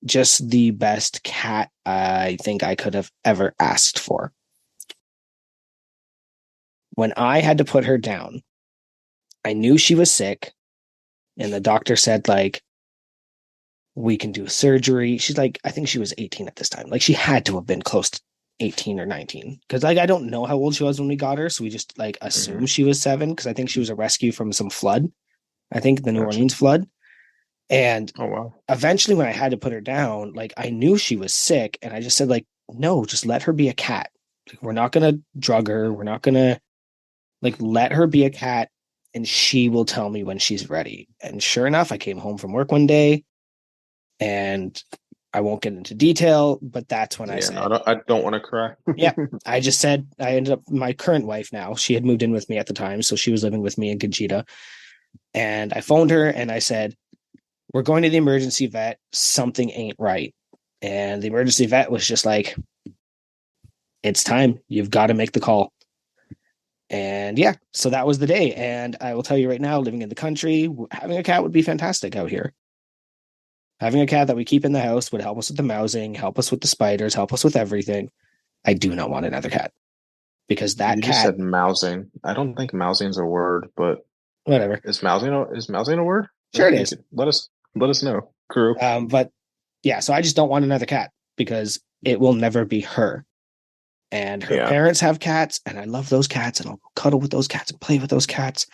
[SPEAKER 1] just the best cat I think I could have ever asked for. When I had to put her down, I knew she was sick, and the doctor said, like, we can do surgery. She's like, I think she was 18 at this time. Like, she had to have been close to 18 or 19. Because, like, I don't know how old she was when we got her, so we just, like, assume she was 7, because I think she was a rescue from some flood. I think the New Orleans flood. And eventually when I had to put her down, like, I knew she was sick, and I just said, like, no, just let her be a cat. Like, we're not going to drug her. We're not going to, like, let her be a cat, and she will tell me when she's ready. And sure enough, I came home from work one day, and I won't get into detail, but that's when I said,
[SPEAKER 4] I don't want to cry.
[SPEAKER 1] Yeah. I just said, I ended up, my current wife now, she had moved in with me at the time. So she was living with me in Conchita. And I phoned her and I said, we're going to the emergency vet. Something ain't right. And the emergency vet was just like, it's time. You've got to make the call. And yeah, so that was the day. And I will tell you right now, living in the country, having a cat would be fantastic out here. Having a cat that we keep in the house would help us with the mousing, help us with the spiders, help us with everything. I do not want another cat, because that
[SPEAKER 4] you
[SPEAKER 1] cat
[SPEAKER 4] just said mousing. I don't think mousing is a word, but
[SPEAKER 1] whatever.
[SPEAKER 4] Is mousing a word?
[SPEAKER 1] Sure it is.
[SPEAKER 4] Let us know, crew.
[SPEAKER 1] But yeah, so I just don't want another cat, because it will never be her. And her parents have cats, and I love those cats, and I'll cuddle with those cats and play with those cats.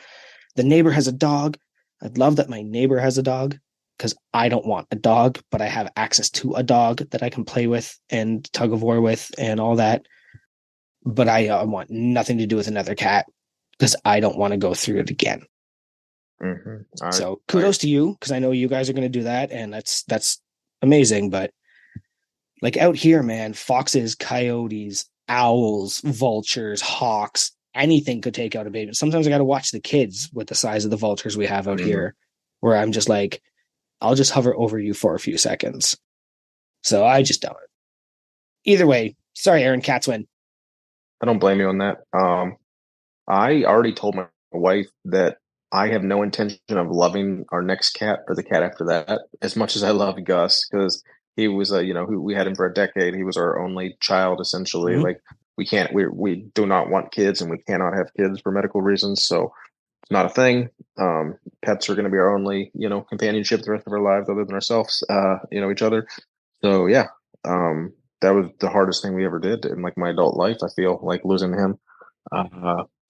[SPEAKER 1] The neighbor has a dog. I'd love that my neighbor has a dog, because I don't want a dog, but I have access to a dog that I can play with and tug of war with and all that. But I want nothing to do with another cat, because I don't want to go through it again.
[SPEAKER 4] Mm-hmm.
[SPEAKER 1] So kudos to you, because I know you guys are going to do that, and that's amazing. But like out here, man, foxes, coyotes, owls, vultures, hawks, anything could take out a baby. Sometimes I got to watch the kids with the size of the vultures we have out here, where I'm just like, I'll just hover over you for a few seconds. So I just don't. Either way, sorry, Aaron, cats win.
[SPEAKER 4] I don't blame you on that. I already told my wife that I have no intention of loving our next cat or the cat after that as much as I love Gus, because he was we had him for a decade. He was our only child, essentially.
[SPEAKER 1] Mm-hmm.
[SPEAKER 4] Like we do not want kids, and we cannot have kids for medical reasons. So it's not a thing. Pets are going to be our only, companionship the rest of our lives, other than ourselves, each other. So yeah, that was the hardest thing we ever did in like my adult life. I feel like losing him.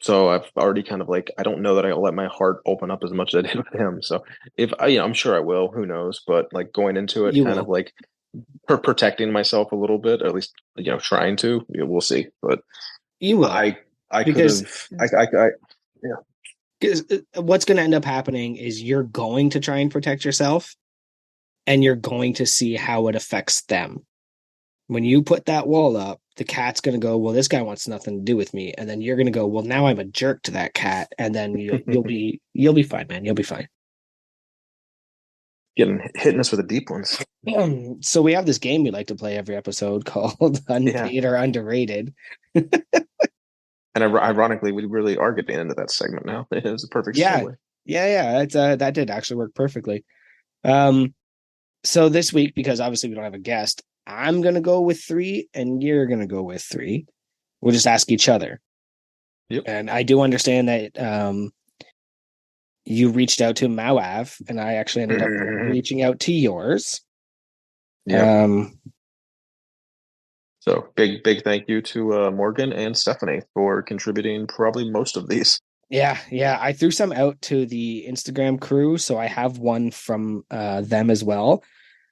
[SPEAKER 4] So I've already kind of like, I don't know that I'll let my heart open up as much as I did with him. So if I'm sure I will, who knows, but like going into it, of like protecting myself a little bit, or at least, trying to, we'll see. But
[SPEAKER 1] you will.
[SPEAKER 4] I could have, yeah.
[SPEAKER 1] Because what's going to end up happening is you're going to try and protect yourself, and you're going to see how it affects them. When you put that wall up, the cat's going to go, well, this guy wants nothing to do with me. And then you're going to go, well, now I'm a jerk to that cat. And then you'll be fine, man. You'll be fine.
[SPEAKER 4] Hitting us with the deep ones.
[SPEAKER 1] So we have this game we like to play every episode called Unpaid or Underrated.
[SPEAKER 4] And ironically, we really are getting into that segment now. It was a perfect segue.
[SPEAKER 1] Yeah. It's, that did actually work perfectly. So this week, because obviously we don't have a guest, I'm going to go with 3 and you're going to go with 3. We'll just ask each other.
[SPEAKER 4] Yep.
[SPEAKER 1] And I do understand that you reached out to Mauav, and I actually ended up reaching out to yours.
[SPEAKER 4] Yeah. So big thank you to Morgan and Stephanie for contributing probably most of these.
[SPEAKER 1] Yeah. I threw some out to the Instagram crew, so I have one from them as well.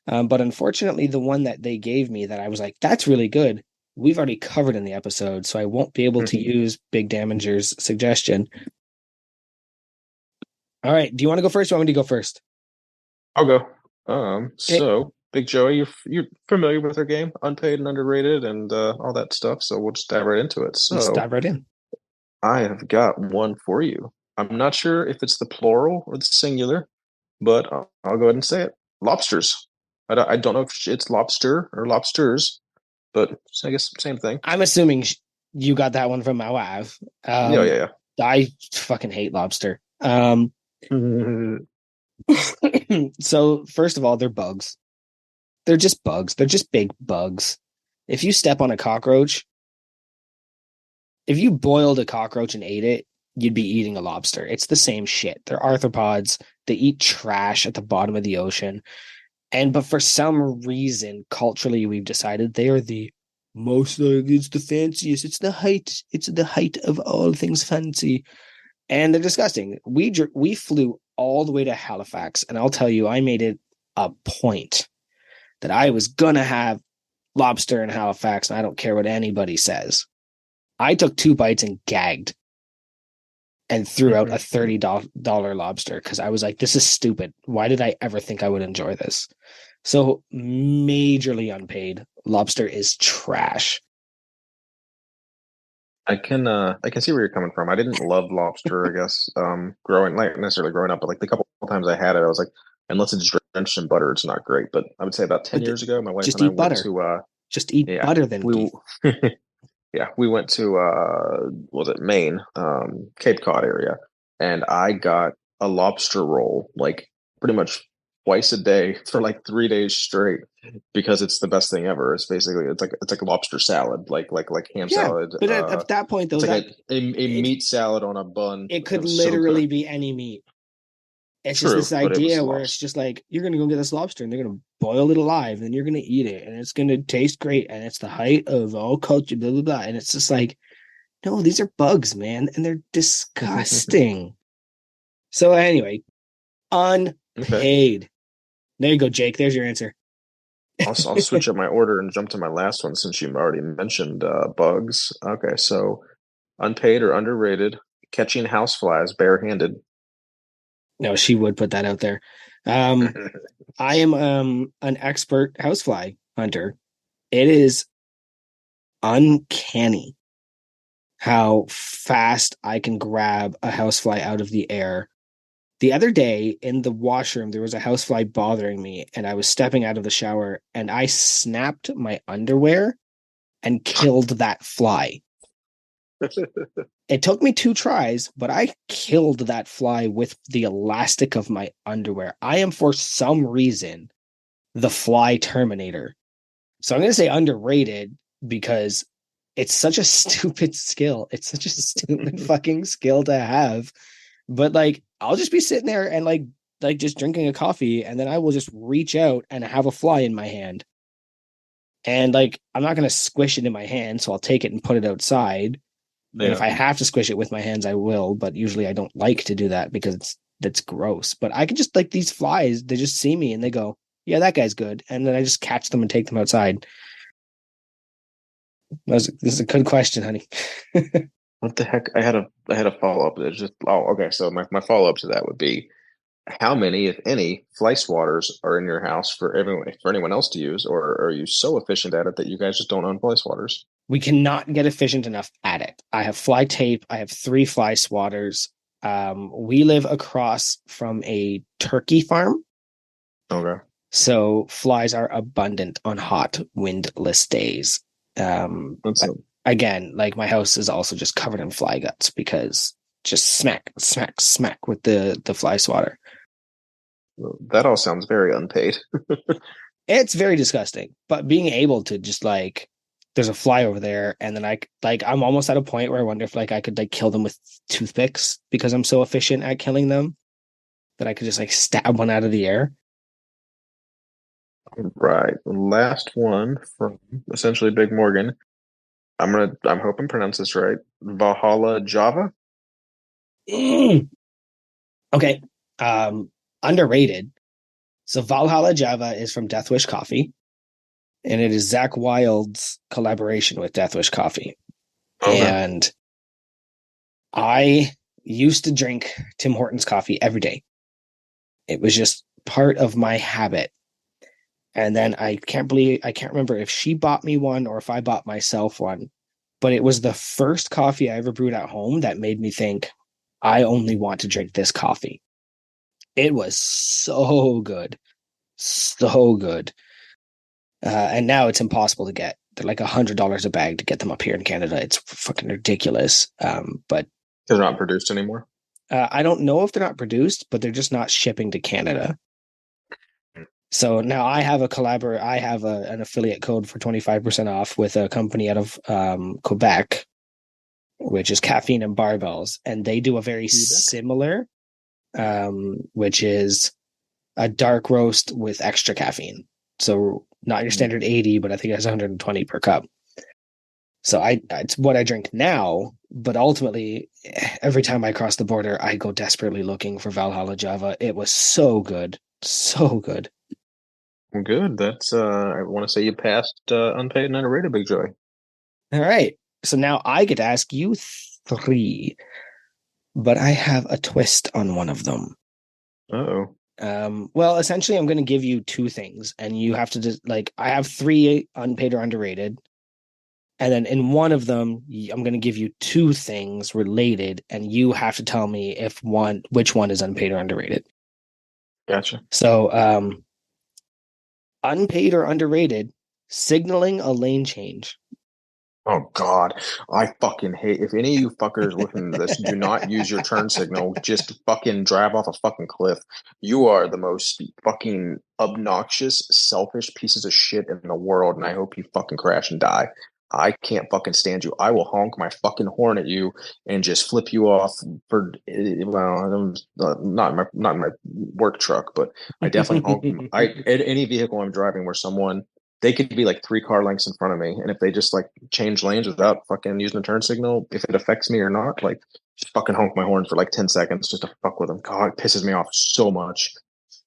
[SPEAKER 1] But unfortunately, the one that they gave me that I was like, that's really good, we've already covered in the episode, so I won't be able to use Big Damanger's suggestion. All right. Do you want to go first or want me to go first?
[SPEAKER 4] I'll go. So Big Joey, you're familiar with our game, Unpaid and Underrated and all that stuff. So we'll just dive right into it. So
[SPEAKER 1] let's dive right in.
[SPEAKER 4] I have got one for you. I'm not sure if it's the plural or the singular, but I'll go ahead and say it. Lobsters. I don't know if it's lobster or lobsters, but I guess same thing.
[SPEAKER 1] I'm assuming you got that one from Mauav.
[SPEAKER 4] Yeah.
[SPEAKER 1] I fucking hate lobster. So first of all, they're bugs. They're just bugs. They're just big bugs. If you step on a cockroach, if you boiled a cockroach and ate it, you'd be eating a lobster. It's the same shit. They're arthropods. They eat trash at the bottom of the ocean. But for some reason, culturally, we've decided they are the most, it's the fanciest. It's the height of all things fancy. And they're disgusting. We flew all the way to Halifax, and I'll tell you, I made it a point that I was going to have lobster in Halifax, and I don't care what anybody says. I took 2 bites and gagged and threw out a $30 lobster because I was like, this is stupid. Why did I ever think I would enjoy this? So majorly Unpaid. Lobster is trash.
[SPEAKER 4] I can see where you're coming from. I didn't love lobster, I guess, growing like necessarily growing up, but like the couple of times I had it, I was like, unless it's drenched in butter, it's not great. But I would say about 10 years ago, my wife and I went to
[SPEAKER 1] just eat butter then.
[SPEAKER 4] We went to was it Maine, Cape Cod area, and I got a lobster roll like pretty much twice a day for like 3 days straight because it's the best thing ever. It's basically it's like a lobster salad, like ham salad.
[SPEAKER 1] But at that point, though,
[SPEAKER 4] it's like a meat salad on a bun.
[SPEAKER 1] It could literally be any meat. It's just this idea where it's just like, you're going to go get this lobster and they're going to boil it alive and you're going to eat it and it's going to taste great and it's the height of all culture, blah, blah, blah. And it's just like, no, these are bugs, man. And they're disgusting. So anyway, Unpaid. Okay. There you go, Jake. There's your answer.
[SPEAKER 4] I'll switch up my order and jump to my last one since you already mentioned bugs. Okay, so Unpaid or Underrated, catching houseflies barehanded.
[SPEAKER 1] No, she would put that out there. I am an expert housefly hunter. It is uncanny how fast I can grab a housefly out of the air. The other day in the washroom, there was a housefly bothering me, and I was stepping out of the shower, and I snapped my underwear and killed that fly. It took me 2 tries, but I killed that fly with the elastic of my underwear. I am, for some reason, the fly terminator. So I'm going to say underrated because it's such a stupid skill. It's such a stupid fucking skill to have. But like, I'll just be sitting there and like just drinking a coffee, and then I will just reach out and have a fly in my hand. And like, I'm not going to squish it in my hand, so I'll take it and put it outside. Yeah. And if I have to squish it with my hands, I will. But usually I don't like to do that because that's gross. But I can just, like, these flies, they just see me and they go, yeah, that guy's good. And then I just catch them and take them outside. This is a good question, honey.
[SPEAKER 4] What the heck? I had a follow-up. It's just, okay. So my follow-up to that would be, how many, if any, fly swatters are in your house for anyone else to use, or are you so efficient at it that you guys just don't own fly swatters?
[SPEAKER 1] We cannot get efficient enough at it. I have fly tape. I have 3 fly swatters. We live across from a turkey farm.
[SPEAKER 4] Okay.
[SPEAKER 1] So flies are abundant on hot, windless days.
[SPEAKER 4] That's
[SPEAKER 1] Again, like my house is also just covered in fly guts because just smack, smack, smack with the fly swatter.
[SPEAKER 4] that all sounds very unpaid.
[SPEAKER 1] It's very disgusting, but being able to just like, there's a fly over there, and then I'm almost at a point where I wonder if like I could like kill them with toothpicks because I'm so efficient at killing them that I could just like stab one out of the air.
[SPEAKER 4] Right. Last one from essentially Big Morgan. I'm hoping I pronounce this right. Valhalla Java.
[SPEAKER 1] Mm. Okay. Underrated. So Valhalla Java is from Deathwish Coffee, and it is Zach Wild's collaboration with Deathwish Coffee.
[SPEAKER 4] Okay.
[SPEAKER 1] And I used to drink Tim Hortons coffee every day. It was just part of my habit. And then I can't remember if she bought me one or if I bought myself one, but it was the first coffee I ever brewed at home that made me think, I only want to drink this coffee. It was so good. So good. And now it's impossible to get. They're like $100 a bag to get them up here in Canada. It's fucking ridiculous. But
[SPEAKER 4] they're not produced anymore.
[SPEAKER 1] I don't know if they're not produced, but they're just not shipping to Canada. So now I have an affiliate code for 25% off with a company out of Quebec, which is Caffeine and Barbells, and they do a very similar, which is a dark roast with extra caffeine. So not your standard 80, but I think it has 120 per cup. So it's what I drink now, but ultimately every time I cross the border, I go desperately looking for Valhalla Java. It was so good. So good.
[SPEAKER 4] Good. That's I want to say you passed unpaid and underrated, Big Joy.
[SPEAKER 1] All right. So now I get to ask you 3, but I have a twist on one of them.
[SPEAKER 4] Uh-oh.
[SPEAKER 1] Well, essentially I'm going to give you 2 things, and you have to just I have 3 unpaid or underrated. And then in one of them, I'm going to give you 2 things related, and you have to tell me which one is unpaid or underrated.
[SPEAKER 4] Gotcha.
[SPEAKER 1] So, unpaid or underrated, signaling a lane change.
[SPEAKER 4] Oh God, I fucking hate if any of you fuckers listening to this do not use your turn signal, just fucking drive off a fucking cliff. You are the most fucking obnoxious, selfish pieces of shit in the world, and I hope you fucking crash and die. I can't fucking stand you. I will honk my fucking horn at you and just flip you off for not in my work truck, but I definitely honk. Any vehicle I'm driving where they could be like 3 car lengths in front of me, and if they just like change lanes without fucking using a turn signal, if it affects me or not, like just fucking honk my horn for like 10 seconds just to fuck with them. God, it pisses me off so much,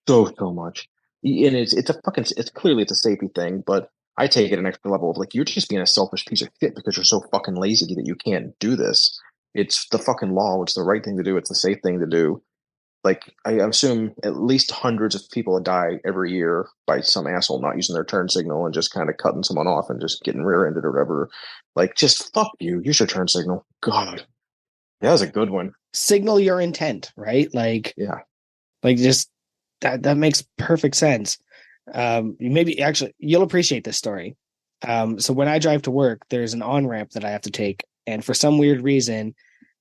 [SPEAKER 4] so much. And it's clearly a safety thing, but I take it an extra level of like, you're just being a selfish piece of shit because you're so fucking lazy that you can't do this. It's the fucking law. It's the right thing to do. It's the safe thing to do. Like, I assume at least hundreds of people die every year by some asshole not using their turn signal and just kind of cutting someone off and just getting rear-ended or whatever. Like, just fuck you. Use your turn signal. God. That was a good one.
[SPEAKER 1] Signal your intent, right? Like,
[SPEAKER 4] yeah.
[SPEAKER 1] Like, just that makes perfect sense. Maybe actually you'll appreciate this story. So when I drive to work, there's an on-ramp that I have to take, and for some weird reason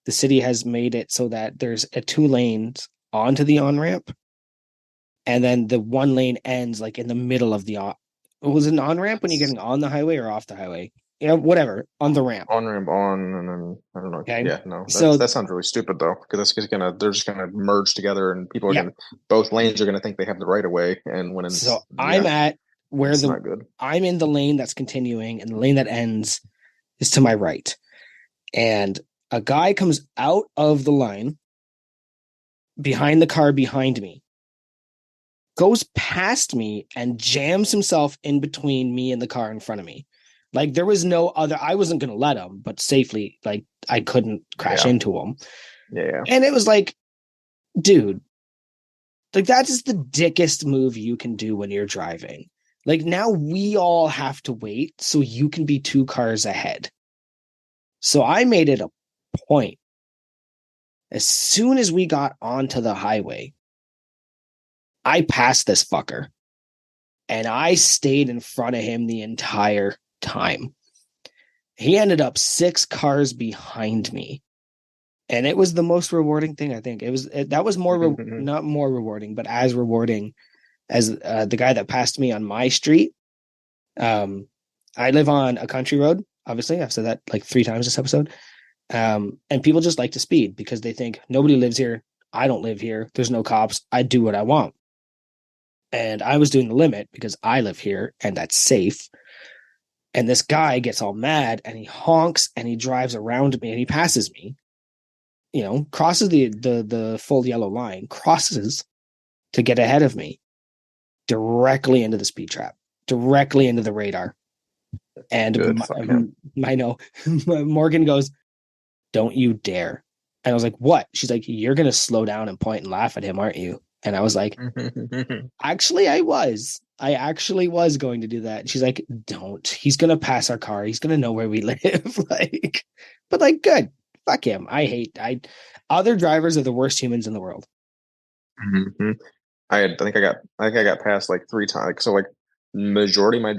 [SPEAKER 1] the city has made it so that there's 2 lanes onto the on-ramp, and then the 1 lane ends like in the middle of the was it an on-ramp when you're getting on the highway or off the highway? Whatever, on the ramp.
[SPEAKER 4] On-ramp on, and then I don't know.
[SPEAKER 1] Okay.
[SPEAKER 4] Yeah, no.
[SPEAKER 1] So
[SPEAKER 4] that sounds really stupid though, because they're just gonna merge together, and people are both lanes are gonna think they have the right of way, and when it's
[SPEAKER 1] I'm at where
[SPEAKER 4] it's not good.
[SPEAKER 1] I'm in the lane that's continuing, and the lane that ends is to my right, and a guy comes out of the line behind the car behind me, goes past me, and jams himself in between me and the car in front of me. Like, there was no other, I wasn't going to let him, but safely, like, I couldn't crash into him.
[SPEAKER 4] Yeah.
[SPEAKER 1] And it was like, dude, like, that is the dickest move you can do when you're driving. Like now we all have to wait so you can be 2 cars ahead. So I made it a point. As soon as we got onto the highway, I passed this fucker and I stayed in front of him the entire time. He ended up 6 cars behind me. And it was the most rewarding thing, I think. That was not more rewarding, but as rewarding as the guy that passed me on my street. I live on a country road. Obviously, I've said that like 3 times this episode. And people just like to speed because they think nobody lives here. I don't live here. There's no cops. I do what I want. And I was doing the limit because I live here and that's safe. And this guy gets all mad and he honks and he drives around me and he passes me. You know, crosses the full yellow line, crosses to get ahead of me, directly into the speed trap, directly into the radar. And I know Morgan goes, "Don't you dare." And I was like, "What?" She's like, "You're going to slow down and point and laugh at him, aren't you?" And I was like, "Actually, I was. I actually was going to do that." And she's like, "Don't. He's going to pass our car. He's going to know where we live." But good. Fuck him. Other drivers are the worst humans in the world.
[SPEAKER 4] Mm-hmm. I think I got passed like 3 times. So like majority of my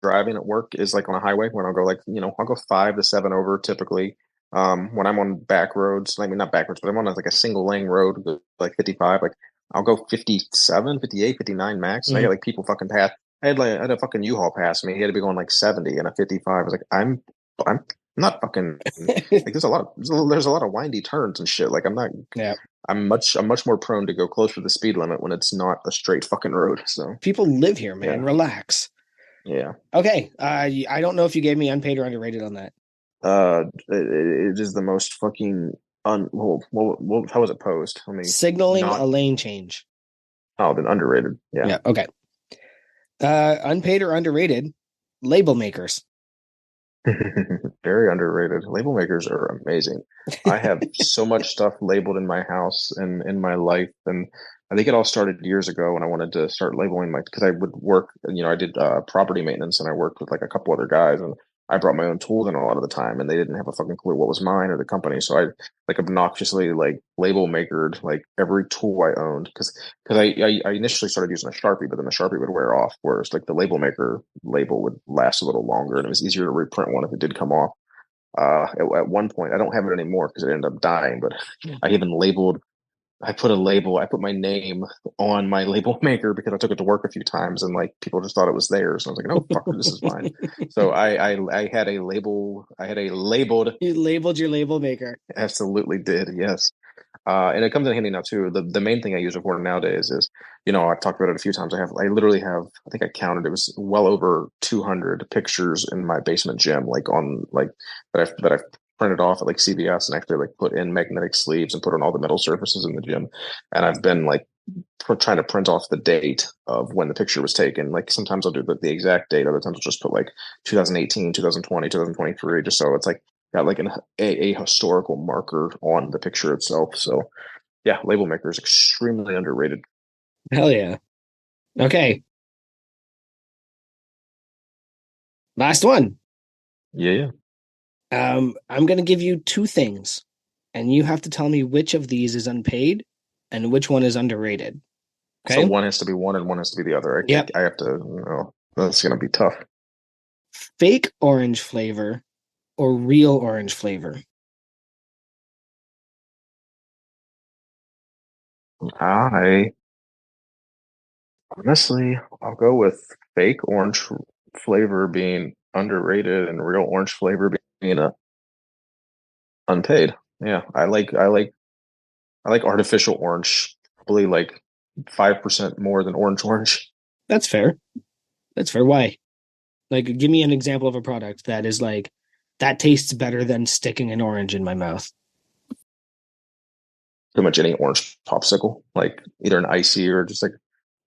[SPEAKER 4] driving at work is like on a highway when I'll go I'll go 5 to 7 over typically. When I'm on back roads, I mean not back roads, but I'm on like a single lane road like 55, like I'll go 57, 58, 59 max. And I got like people fucking pass. I had a fucking U-Haul pass me. He had to be going like 70 and a 55. I was like, I'm not fucking like there's a lot of windy turns and shit. Like I'm not.
[SPEAKER 1] Yeah.
[SPEAKER 4] I'm much more prone to go closer to the speed limit when it's not a straight fucking road. So
[SPEAKER 1] people live here, man.
[SPEAKER 4] Yeah.
[SPEAKER 1] Relax.
[SPEAKER 4] Yeah.
[SPEAKER 1] Okay. I don't know if you gave me unpaid or underrated on that.
[SPEAKER 4] It is the most fucking well, how was it posed? I mean,
[SPEAKER 1] signaling a lane change.
[SPEAKER 4] Oh, then underrated. Yeah.
[SPEAKER 1] Okay. Unpaid or underrated, label makers.
[SPEAKER 4] Very underrated. Label makers are amazing. I have so much stuff labeled in my house and in my life, and I think it all started years ago when I wanted to start labeling because I would work. I did property maintenance, and I worked with like a couple other guys, and I brought my own tools in a lot of the time, and they didn't have a fucking clue what was mine or the company. So I like obnoxiously like label makered like every tool I owned because I initially started using a Sharpie, but then the Sharpie would wear off, whereas like the label maker label would last a little longer, and it was easier to reprint one if it did come off. At one point, I don't have it anymore because it ended up dying, but I even labeled. I put my name on my label maker because I took it to work a few times and like people just thought it was theirs. And I was like, no, fuck, this is mine. So I had a label. I had a labeled.
[SPEAKER 1] You labeled your label maker.
[SPEAKER 4] Absolutely did. Yes. And it comes in handy now too. The main thing I use it for nowadays is, I've talked about it a few times. I literally have, I think I counted, it was well over 200 pictures in my basement gym, like on like that I've printed off at like CVS and actually like put in magnetic sleeves and put on all the metal surfaces in the gym. And I've been like trying to print off the date of when the picture was taken. Like sometimes I'll do the exact date. Other times I'll just put like 2018, 2020, 2023, just so it's like got like a historical marker on the picture itself. So yeah, label maker is extremely underrated.
[SPEAKER 1] Hell yeah. Okay. Last one.
[SPEAKER 4] Yeah.
[SPEAKER 1] I'm going to give you 2 things, and you have to tell me which of these is unpaid and which one is underrated. Okay.
[SPEAKER 4] So one has to be one and one has to be the other. I have to, that's going to be tough.
[SPEAKER 1] Fake orange flavor or real orange flavor?
[SPEAKER 4] Honestly, I'll go with fake orange flavor being underrated and real orange flavor being unpaid. Yeah, I like artificial orange, probably like 5% more than orange.
[SPEAKER 1] That's fair. Why? Like, give me an example of a product that is like that tastes better than sticking an orange in my mouth.
[SPEAKER 4] Pretty much any orange popsicle, like either an icy or just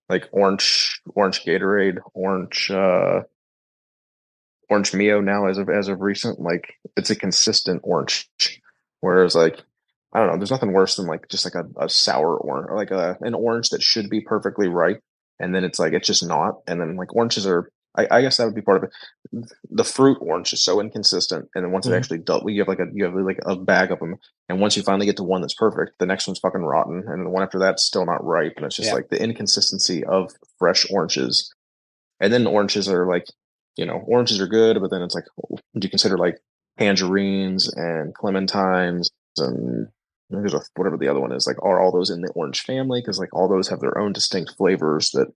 [SPEAKER 4] like orange Gatorade, orange Mio now as of recent. Like it's a consistent orange. Whereas like I don't know, there's nothing worse than like just like a sour orange or like an orange that should be perfectly ripe and then it's like it's just not. And then like oranges are, I guess that would be part of it. The fruit orange is so inconsistent, and then once it
[SPEAKER 1] Mhm.
[SPEAKER 4] actually you have like a bag of them, and once you finally get to one that's perfect, the next one's fucking rotten, and the one after that's still not ripe, and it's just
[SPEAKER 1] Yeah.
[SPEAKER 4] like the inconsistency of fresh oranges. And then oranges are like, oranges are good, but then it's like, do you consider like tangerines and clementines and whatever the other one is? Like, are all those in the orange family? Because like all those have their own distinct flavors that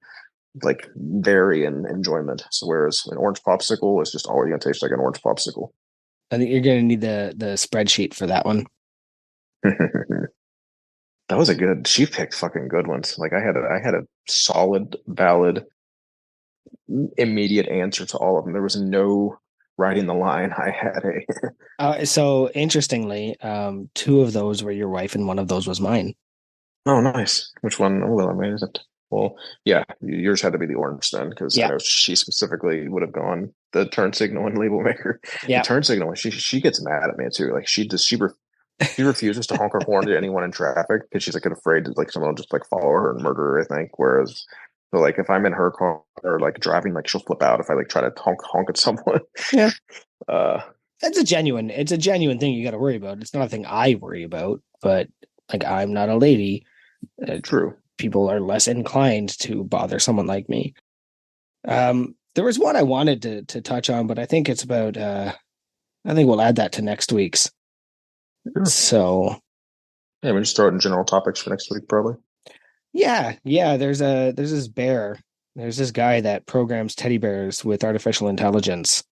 [SPEAKER 4] like vary in enjoyment. So whereas an orange popsicle is just always gonna taste like an orange popsicle.
[SPEAKER 1] I think you're gonna need the spreadsheet for that one.
[SPEAKER 4] That was a good. She picked fucking good ones. Like I had a solid, valid, immediate answer to all of them. There was no writing the line. I had
[SPEAKER 1] So interestingly, two of those were your wife, and one of those was mine.
[SPEAKER 4] Oh, nice. Which one? Oh, well, I mean, is it? Well, yeah, yours had to be the orange then, because I
[SPEAKER 1] Yeah,
[SPEAKER 4] know she specifically would have gone the turn signal and label maker. The
[SPEAKER 1] yeah,
[SPEAKER 4] turn signal, she gets mad at me too. Like she refuses to honk her horn to anyone in traffic because she's like afraid that like someone will just like follow her and murder her, I think. Whereas, so like if I'm in her car or like driving, like she'll flip out if I like try to honk at someone.
[SPEAKER 1] yeah.
[SPEAKER 4] Uh,
[SPEAKER 1] It's a genuine thing you got to worry about. It's not a thing I worry about, but like I'm not a lady.
[SPEAKER 4] True.
[SPEAKER 1] People are less inclined to bother someone like me. There was one I wanted to touch on, but I think it's about. I think we'll add that to next week's.
[SPEAKER 4] Sure.
[SPEAKER 1] So
[SPEAKER 4] Yeah, we just throw it in general topics for next week, probably.
[SPEAKER 1] yeah. There's this bear. There's this guy that programs teddy bears with artificial intelligence,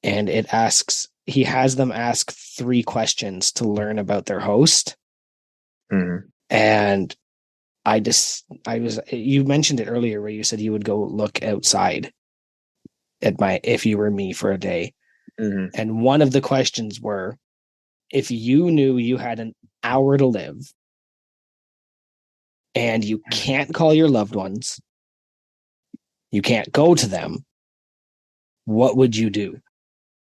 [SPEAKER 1] and he has them ask 3 questions to learn about their host.
[SPEAKER 4] Mm-hmm.
[SPEAKER 1] And you mentioned it earlier where you said you would go look outside if you were me for a day.
[SPEAKER 4] Mm-hmm.
[SPEAKER 1] And one of the questions were, if you knew you had an hour to live and you can't call your loved ones, you can't go to them, what would you do?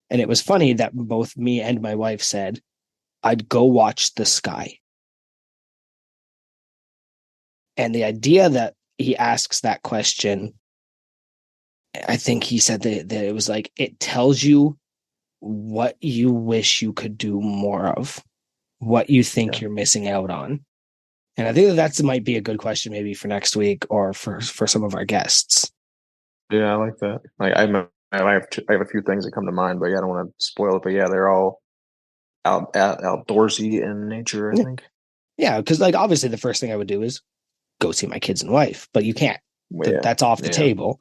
[SPEAKER 1] And it was funny that both me and my wife said, I'd go watch the sky. And the idea that he asks that question, I think he said that it was like, it tells you what you wish you could do more of, what you think you're missing out on. And I think that might be a good question maybe for next week or for some of our guests.
[SPEAKER 4] Yeah, I like that. I have a few things that come to mind, but yeah, I don't want to spoil it. But yeah, they're all outdoorsy in nature, I think.
[SPEAKER 1] Yeah, because like obviously the first thing I would do is go see my kids and wife, but you can't.
[SPEAKER 4] Yeah.
[SPEAKER 1] That's off the table.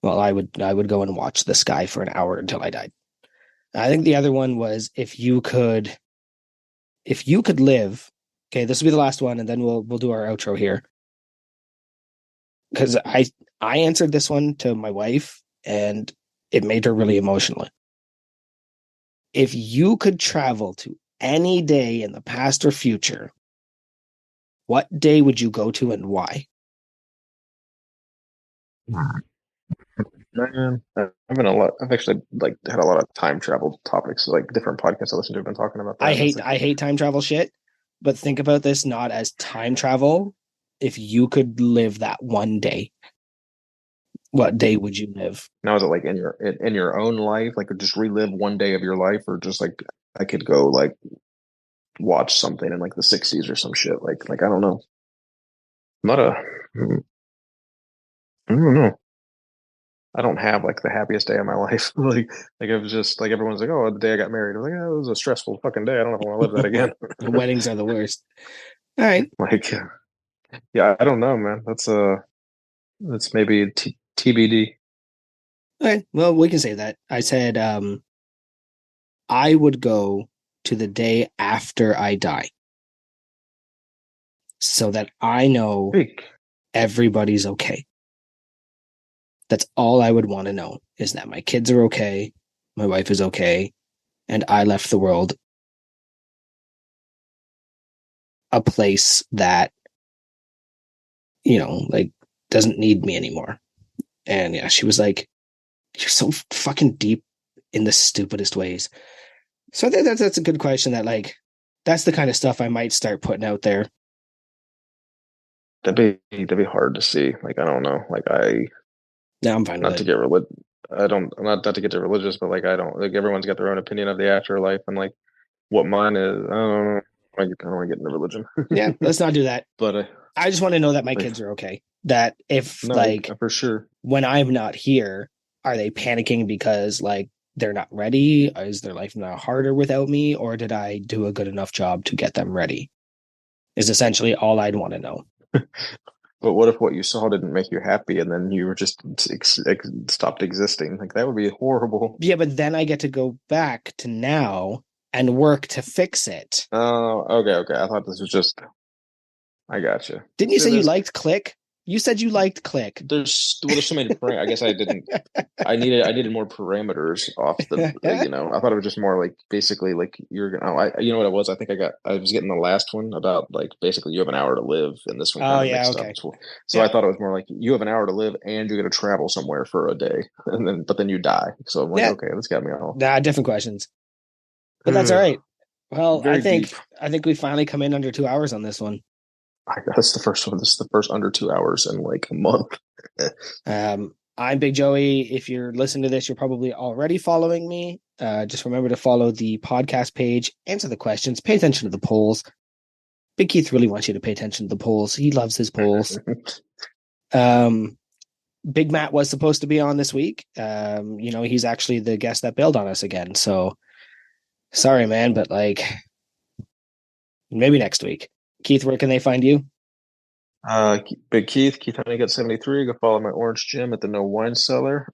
[SPEAKER 1] Well, I would go and watch the sky for an hour until I died. I think the other one was if you could live. Okay, this will be the last one, and then we'll do our outro here. Because I answered this one to my wife, and it made her really emotional. If you could travel to any day in the past or future, what day would you go to and why?
[SPEAKER 4] Man, I've actually like had a lot of time travel topics, like different podcasts I listen to have been talking about that.
[SPEAKER 1] I hate time travel shit, but think about this not as time travel. If you could live that one day, what day would you live?
[SPEAKER 4] Now, is it like in your own life, like just relive one day of your life, or just like I could go like watch something in like the '60s or some shit? Like I don't know. I'm not a. I don't know. I don't have like the happiest day of my life. like it was just like everyone's like, oh, the day I got married. I was like, oh, it was a stressful fucking day. I don't know if I want to live that again.
[SPEAKER 1] Weddings are the worst. All right.
[SPEAKER 4] Like, yeah, I don't know, man. That's maybe TBD.
[SPEAKER 1] Okay. Well, we can say that. I said I would go to the day after I die so that I know everybody's okay. That's all I would want to know, is that my kids are okay, my wife is okay, and I left the world a place that, like doesn't need me anymore. And yeah, she was like, you're so fucking deep in the stupidest ways. So I think that's a good question. That like, that's the kind of stuff I might start putting out there.
[SPEAKER 4] that'd be hard to see. Like, I don't know. Like,
[SPEAKER 1] No, I'm fine
[SPEAKER 4] not
[SPEAKER 1] with
[SPEAKER 4] to
[SPEAKER 1] it.
[SPEAKER 4] get I'm not to get too religious, but like, I don't like everyone's got their own opinion of the afterlife, and like what mine is. I don't know. I don't want to get into religion.
[SPEAKER 1] Yeah, let's not do that.
[SPEAKER 4] But
[SPEAKER 1] I just want to know that my
[SPEAKER 4] like,
[SPEAKER 1] kids are okay. That if
[SPEAKER 4] no,
[SPEAKER 1] like
[SPEAKER 4] for sure.
[SPEAKER 1] when I'm not here, are they panicking because like they're not ready? Is their life now harder without me? Or did I do a good enough job to get them ready? Is essentially all I'd want to know.
[SPEAKER 4] But what if what you saw didn't make you happy, and then you were just stopped existing? Like, that would be horrible.
[SPEAKER 1] Yeah, but then I get to go back to now and work to fix it.
[SPEAKER 4] Oh, okay. I thought this was just. I got you.
[SPEAKER 1] Didn't you say you liked Click? You said you liked Click.
[SPEAKER 4] There's so many. I guess I didn't. I needed more parameters off the. I thought it was just more like basically like you're gonna. You know what it was? I think I was getting the last one about like basically you have an hour to live, and this one kind of mixed up. So I thought it was more like you have an hour to live and you're gonna travel somewhere for a day, and then you die. So I'm like, okay, this got me all.
[SPEAKER 1] Nah, different questions, but that's all right. Well,
[SPEAKER 4] Very
[SPEAKER 1] I think
[SPEAKER 4] deep.
[SPEAKER 1] we finally come in under 2 hours on this one.
[SPEAKER 4] That's the first one. This is the first under 2 hours in like a month.
[SPEAKER 1] I'm Big Joey. If you're listening to this, you're probably already following me. Just remember to follow the podcast page, answer the questions, pay attention to the polls. Big Keith really wants you to pay attention to the polls. He loves his polls. Big Matt was supposed to be on this week. He's actually the guest that bailed on us again. So sorry, man, but like maybe next week. Keith, where can they find you?
[SPEAKER 4] Big Keith Honeycutt 73. Go follow my Orange Gym at the No Wine Cellar.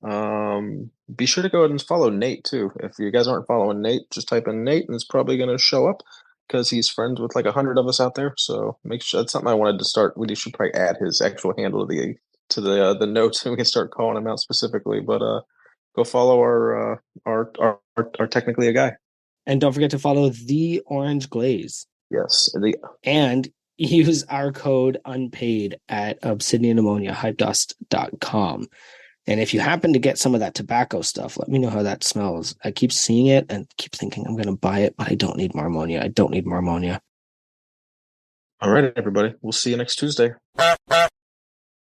[SPEAKER 4] Be sure to go ahead and follow Nate too. If you guys aren't following Nate, just type in Nate, and it's probably going to show up because he's friends with like 100 of us out there. So make sure that's something I wanted to start. We should probably add his actual handle to the notes, and we can start calling him out specifically. But go follow our technically a guy.
[SPEAKER 1] And don't forget to follow the Orange Glaze.
[SPEAKER 4] Yes.
[SPEAKER 1] And use our code unpaid at obsidianammoniahypedust.com. And if you happen to get some of that tobacco stuff, let me know how that smells. I keep seeing it and keep thinking I'm going to buy it, but I don't need more ammonia.
[SPEAKER 4] All right, everybody. We'll see you next Tuesday.